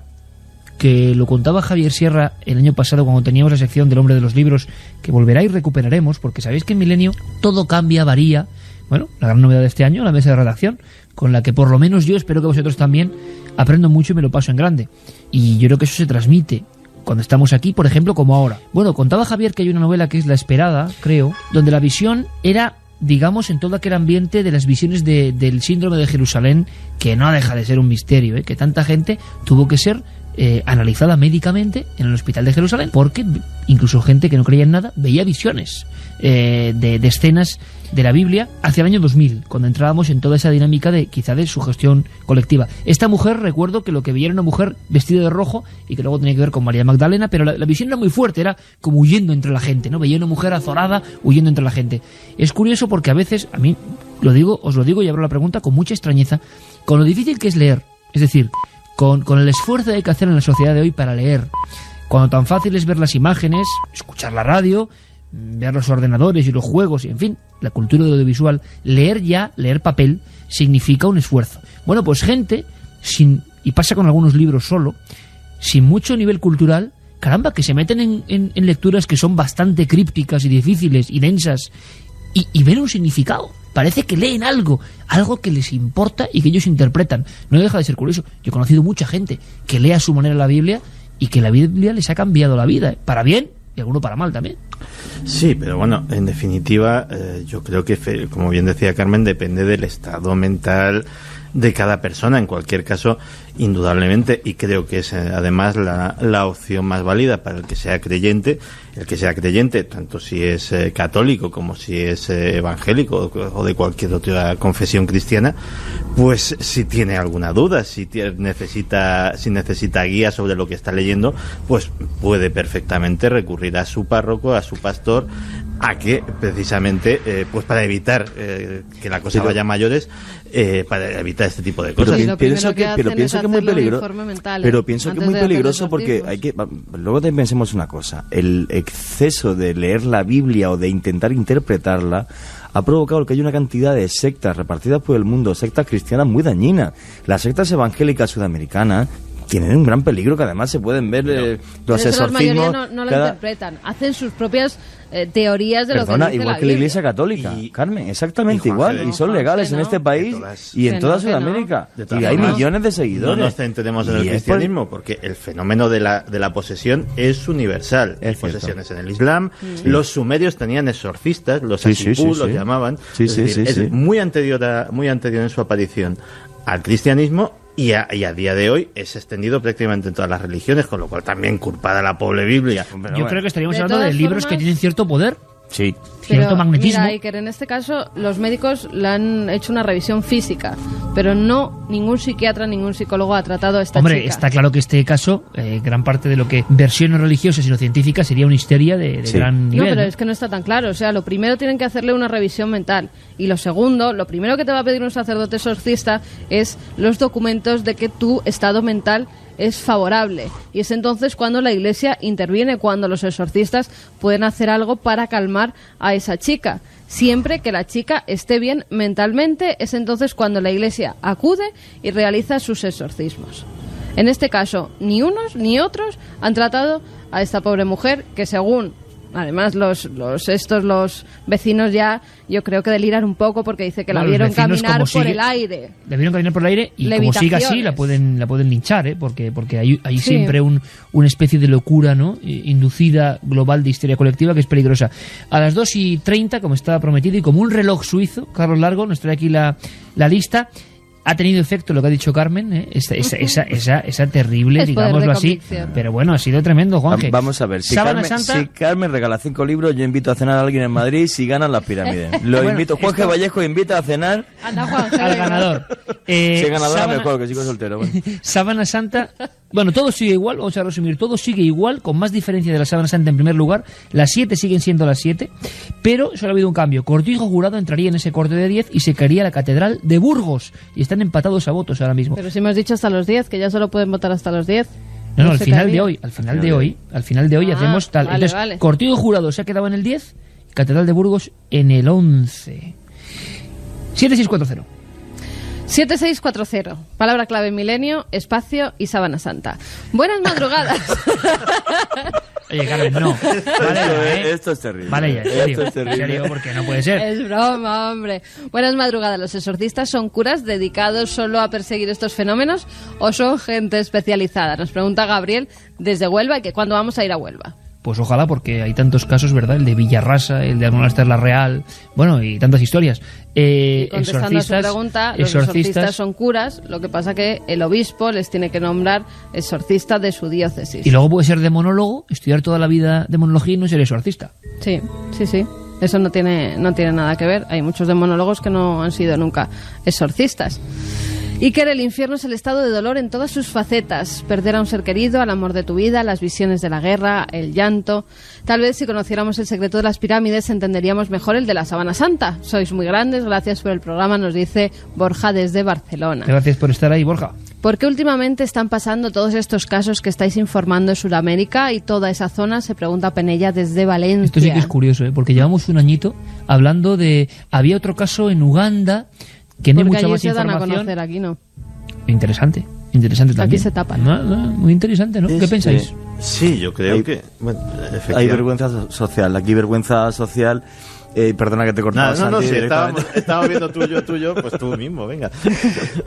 que lo contaba Javier Sierra el año pasado cuando teníamos la sección del Hombre de los Libros, que volverá y recuperaremos, porque sabéis que en Milenio todo cambia, varía. Bueno, la gran novedad de este año, la mesa de redacción, con la que por lo menos yo, espero que vosotros también, aprendo mucho y me lo paso en grande. Y yo creo que eso se transmite cuando estamos aquí, por ejemplo, como ahora. Bueno, contaba Javier que hay una novela que es La Esperada, creo, donde la visión era, digamos, en todo aquel ambiente de las visiones del síndrome de Jerusalén, que no deja de ser un misterio, que tanta gente tuvo que ser analizada médicamente en el hospital de Jerusalén, porque incluso gente que no creía en nada veía visiones de escenas de la Biblia hacia el año 2000, cuando entrábamos en toda esa dinámica de quizá de sugestión colectiva. Esta mujer, recuerdo que lo que veía era una mujer vestida de rojo y que luego tenía que ver con María Magdalena, pero la visión era muy fuerte, era como huyendo entre la gente, ¿no? Veía una mujer azorada huyendo entre la gente. Es curioso porque a veces, a mí os lo digo y abro la pregunta con mucha extrañeza, con lo difícil que es leer, es decir, con el esfuerzo que hay que hacer en la sociedad de hoy para leer, cuando tan fácil es ver las imágenes, escuchar la radio, ver los ordenadores y los juegos, y en fin, la cultura de audiovisual, leer papel significa un esfuerzo. Bueno, pues gente y pasa con algunos libros solo, sin mucho nivel cultural, caramba, que se meten en lecturas que son bastante crípticas y difíciles y densas, y ven un significado. Parece que leen algo que les importa y que ellos interpretan. No deja de ser curioso. Yo he conocido mucha gente que lee a su manera la Biblia y que la Biblia les ha cambiado la vida, para bien y alguno para mal también. Sí, pero bueno, en definitiva, yo creo que, como bien decía Carmen, depende del estado mental de cada persona. En cualquier caso, indudablemente, y creo que es además la opción más válida para el que sea creyente, tanto si es católico como si es evangélico o de cualquier otra confesión cristiana, pues si tiene alguna duda, si necesita guía sobre lo que está leyendo, pues puede perfectamente recurrir a su párroco, a su pastor, a que precisamente pues para evitar que la cosa vaya a mayores, para evitar este tipo de cosas. Pero pienso que es muy peligroso. Pero pienso que es muy peligroso porque luego también pensemos una cosa: el exceso de leer la Biblia o de intentar interpretarla ha provocado que hay una cantidad de sectas repartidas por el mundo, sectas cristianas muy dañinas. Las sectas evangélicas sudamericanas tienen un gran peligro, que además se pueden ver los exorcismos. La mayoría no lo interpretan, hacen sus propias teorías de lo que dice igual que la Iglesia Católica, Carmen, exactamente igual, y son legales en este país y en toda Sudamérica, y hay millones de seguidores. No nos centremos en el cristianismo, porque el fenómeno de la posesión es universal. Hay posesiones en el Islam, los sumerios tenían exorcistas, los asipú los llamaban, es muy anterior en su aparición al cristianismo. Y a día de hoy es extendido prácticamente en todas las religiones, con lo cual también culpada la pobre Biblia. Yo creo que estaríamos hablando de libros que tienen cierto poder. Sí. Cierto magnetismo. Mira, Iker, en este caso los médicos le han hecho una revisión física, pero no ningún psiquiatra, ningún psicólogo ha tratado a esta chica. Está claro que este caso, gran parte de lo que versiones religiosas y no científicas sería una histeria de gran nivel. No, pero es que no está tan claro. O sea, lo primero tienen que hacerle una revisión mental, y lo segundo, lo primero que te va a pedir un sacerdote exorcista es los documentos de que tu estado mental es favorable, y es entonces cuando la Iglesia interviene, cuando los exorcistas pueden hacer algo para calmar a esa chica. Siempre que la chica esté bien mentalmente, es entonces cuando la Iglesia acude y realiza sus exorcismos. En este caso, ni unos ni otros han tratado a esta pobre mujer, que según además los vecinos ya, yo creo que deliran un poco, porque dice que la vieron caminar por el aire. La vieron caminar por el aire y como siga así la pueden linchar, porque hay siempre una especie de locura, ¿no?, inducida global de histeria colectiva que es peligrosa. A las 2:30, como estaba prometido, y como un reloj suizo, Carlos Largo nos trae aquí la lista. Ha tenido efecto lo que ha dicho Carmen, esa terrible, digámoslo así. Pero bueno, ha sido tremendo, Juanje. Vamos a ver, si Carmen regala 5 libros, yo invito a cenar a alguien en Madrid si ganan las pirámides. Invito, Juanje Vallejo invita a cenar al ganador. Si el ganador mejor, que sigo soltero. Bueno. Sábana Santa, bueno, todo sigue igual, vamos a resumir, todo sigue igual, con más diferencia de la Sábana Santa en primer lugar. Las 7 siguen siendo las 7, pero solo ha habido un cambio. Cortijo Jurado entraría en ese corte de 10 y se caería la Catedral de Burgos, y están empatados a votos ahora mismo. Pero si hemos dicho hasta los 10, que ya solo pueden votar hasta los 10. No, al final de hoy hacemos tal. Vale, entonces, Cortijo Jurado se ha quedado en el 10, Catedral de Burgos en el 11. 7640. 7640. Palabra clave: milenio, espacio y Sábana Santa. Buenas madrugadas. Oye, Carmen, no. Vale ya, Esto es terrible. Vale ya, en serio, porque no puede ser. Es broma, hombre. Buenas madrugadas. ¿Los exorcistas son curas dedicados solo a perseguir estos fenómenos o son gente especializada? Nos pregunta Gabriel desde Huelva, y que cuándo vamos a ir a Huelva. pues ojalá, porque hay tantos casos, ¿verdad? El de Villarrasa, el de Almonaster la Real, bueno, y tantas historias. Y contestando a su pregunta, los exorcistas son curas, lo que pasa que el obispo les tiene que nombrar exorcista de su diócesis. Y luego puede ser demonólogo, estudiar toda la vida demonología y no ser exorcista. Sí. Eso no tiene nada que ver. Hay muchos demonólogos que no han sido nunca exorcistas. Y que el infierno es el estado de dolor en todas sus facetas. Perder a un ser querido, al amor de tu vida, las visiones de la guerra, el llanto. Tal vez si conociéramos el secreto de las pirámides entenderíamos mejor el de la Sábana Santa. Sois muy grandes, gracias por el programa, nos dice Borja desde Barcelona. Gracias por estar ahí, Borja. ¿Por qué últimamente están pasando todos estos casos que estáis informando en Sudamérica y toda esa zona? Se pregunta Penella desde Valencia. Esto sí que es curioso, porque llevamos un añito hablando de... Había otro caso en Uganda... que no hay mucha más información. Porque allí se dan a conocer, aquí no. Interesante también. Aquí se tapan. Muy interesante, ¿no? ¿Qué pensáis? Sí, yo creo que... Bueno, hay vergüenza social. Aquí vergüenza social... perdona que te he cortado. No, sí, estábamos viendo tuyo, pues tú mismo, venga.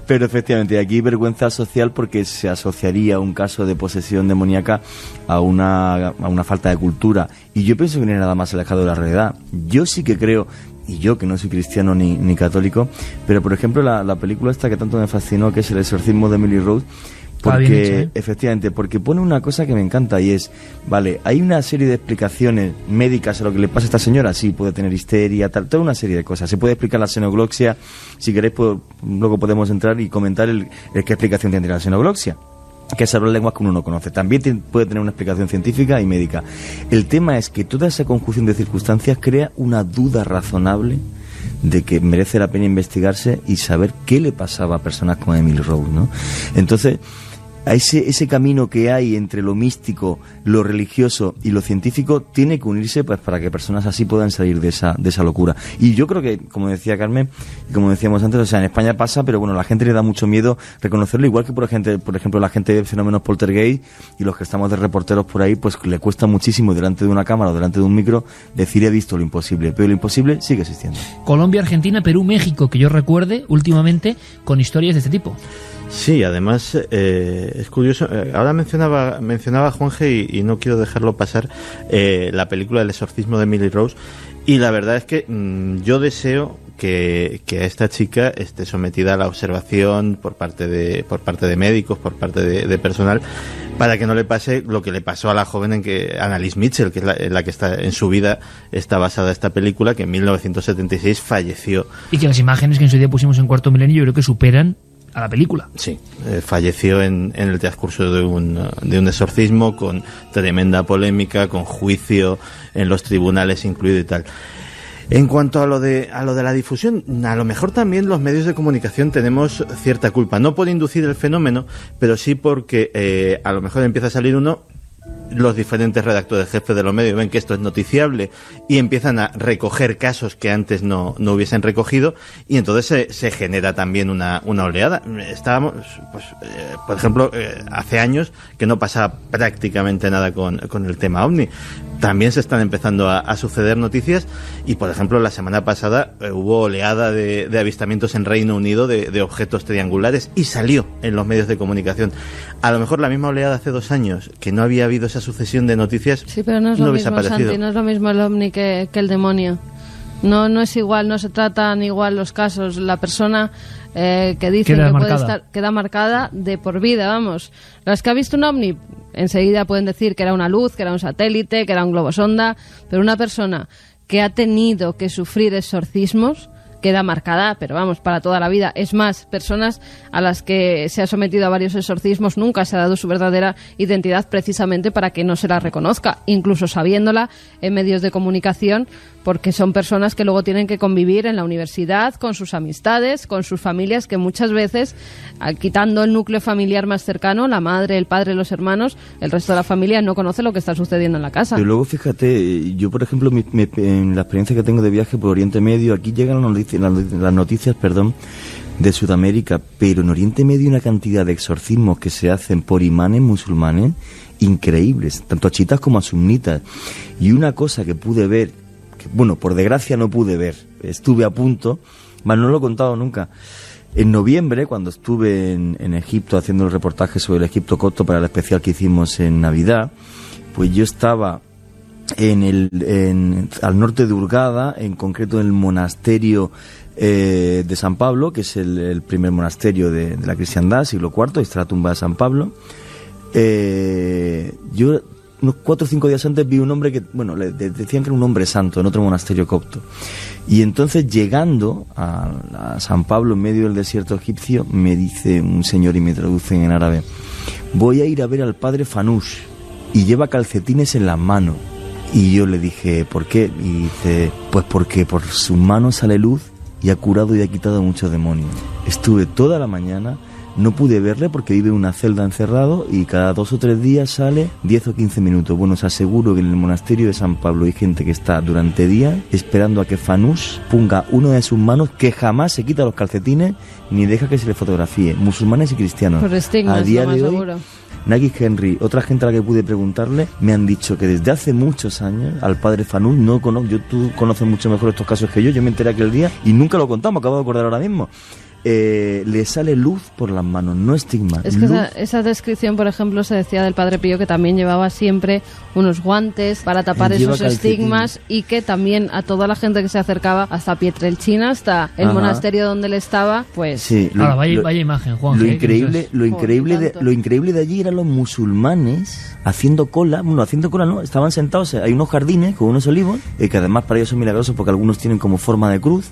Pero efectivamente, aquí vergüenza social porque se asociaría un caso de posesión demoníaca a una falta de cultura. Y yo pienso que no es nada más alejado de la realidad. Yo sí que creo... Y yo, que no soy cristiano ni católico, pero por ejemplo la película esta que tanto me fascinó, que es El exorcismo de Emily Rose, porque efectivamente, porque pone una cosa que me encanta y es, vale, hay una serie de explicaciones médicas a lo que le pasa a esta señora, sí, puede tener histeria, tal, toda una serie de cosas. Se puede explicar la xenogloxia, si queréis luego podemos entrar y comentar qué explicación tendría la xenogloxia, que es hablar lenguas que uno no conoce. También puede tener una explicación científica y médica. El tema es que toda esa conjunción de circunstancias crea una duda razonable de que merece la pena investigarse y saber qué le pasaba a personas como Emily Rose, ¿no? Entonces, a ese camino que hay entre lo místico, lo religioso y lo científico tiene que unirse, pues, para que personas así puedan salir de esa locura. Y yo creo que, como decía Carmen, y como decíamos antes, o sea, en España pasa, pero bueno, la gente le da mucho miedo reconocerlo, igual que por ejemplo la gente de fenómenos poltergeist y los que estamos de reporteros por ahí, pues le cuesta muchísimo delante de una cámara o delante de un micro decir he visto lo imposible, pero lo imposible sigue existiendo. Colombia, Argentina, Perú, México, que yo recuerde últimamente con historias de este tipo. Sí, además es curioso. Ahora mencionaba Juanje y no quiero dejarlo pasar la película El exorcismo de Emily Rose, y la verdad es que yo deseo que a esta chica esté sometida a la observación por parte de médicos, por parte de personal, para que no le pase lo que le pasó a la joven Annalise Mitchell, que es la que está en su vida está basada esta película, que en 1976 falleció. Y que las imágenes que en su día pusimos en Cuarto Milenio yo creo que superan a la película. Sí, falleció en el transcurso de un exorcismo, con tremenda polémica, con juicio en los tribunales incluido y tal. En cuanto a lo de la difusión, a lo mejor también los medios de comunicación tenemos cierta culpa, no por inducir el fenómeno, pero sí porque a lo mejor empieza a salir uno, los diferentes redactores jefes de los medios ven que esto es noticiable y empiezan a recoger casos que antes no hubiesen recogido, y entonces se genera también una oleada. Estábamos, pues, por ejemplo, hace años que no pasaba prácticamente nada con el tema OVNI. También se están empezando a suceder noticias, y por ejemplo la semana pasada hubo oleada de avistamientos en Reino Unido de objetos triangulares, y salió en los medios de comunicación. A lo mejor la misma oleada hace 2 años, que no había habido esa sucesión de noticias, sí, pero no es lo mismo, Santi, no es lo mismo el OVNI que el demonio. No es igual, no se tratan igual los casos. La persona que dice que puede estar queda marcada de por vida, vamos. Las que ha visto un OVNI enseguida pueden decir que era una luz, que era un satélite, que era un globo sonda, pero una persona que ha tenido que sufrir exorcismos queda marcada, pero vamos, para toda la vida. Es más, personas a las que se ha sometido a varios exorcismos nunca se ha dado su verdadera identidad, precisamente para que no se la reconozca, incluso sabiéndola en medios de comunicación, porque son personas que luego tienen que convivir en la universidad, con sus amistades, con sus familias, que muchas veces, quitando el núcleo familiar más cercano, la madre, el padre, los hermanos, el resto de la familia no conoce lo que está sucediendo en la casa. Y luego, fíjate, yo por ejemplo, en la experiencia que tengo de viaje por Oriente Medio, aquí llegan las noticias, de Sudamérica, pero en Oriente Medio hay una cantidad de exorcismos que se hacen por imanes musulmanes increíbles, tanto a chiitas como a sunitas. Y una cosa que pude ver, que, bueno, por desgracia no pude ver, estuve a punto, mas no lo he contado nunca. En noviembre, cuando estuve en Egipto haciendo el reportaje sobre el Egipto copto para el especial que hicimos en Navidad, pues yo estaba al norte de Hurghada, en concreto en el monasterio de San Pablo, que es el primer monasterio de la cristiandad, siglo IV, ahí está la tumba de San Pablo. Yo unos 4 o 5 días antes vi un hombre que, bueno, le decían que era un hombre santo en otro monasterio copto. Y entonces, llegando a San Pablo, en medio del desierto egipcio, me dice un señor, y me traduce en árabe: voy a ir a ver al padre Fanush, y lleva calcetines en las manos. Y yo le dije, ¿por qué? Y dice, pues porque por sus manos sale luz y ha curado y ha quitado a muchos demonios. Estuve toda la mañana, no pude verle porque vive en una celda encerrado y cada 2 o 3 días sale 10 o 15 minutos. Bueno, os aseguro que en el monasterio de San Pablo hay gente que está durante días esperando a que Fanush ponga una de sus manos, que jamás se quita los calcetines ni deja que se le fotografíe. Musulmanes y cristianos. Por estigmas, a día lo más de hoy, seguro. Nagui Henry, otra gente a la que pude preguntarle, me han dicho que desde hace muchos años al padre Fanush no conozco. Tú conoces mucho mejor estos casos que yo me enteré aquel día y nunca lo contamos, acabo de acordar ahora mismo. Le sale luz por las manos, no estigma. Es que esa descripción, por ejemplo, se decía del Padre Pío, que también llevaba siempre unos guantes para tapar esos estigmas, y que también a toda la gente que se acercaba hasta Pietrelcina, hasta el monasterio donde él estaba, pues... Sí, vaya imagen, Juan. Lo increíble de allí eran los musulmanes haciendo cola no, estaban sentados, hay unos jardines con unos olivos, que además para ellos son milagrosos porque algunos tienen como forma de cruz,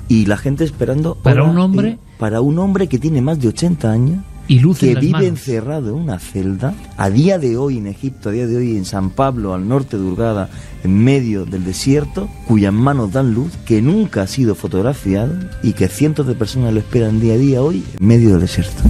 y la gente esperando para un hombre que tiene más de 80 años y luz que en las vive manos, encerrado en una celda, a día de hoy en Egipto, a día de hoy en San Pablo, al norte de Hurghada, en medio del desierto, cuyas manos dan luz, que nunca ha sido fotografiado y que cientos de personas lo esperan día a día hoy en medio del desierto.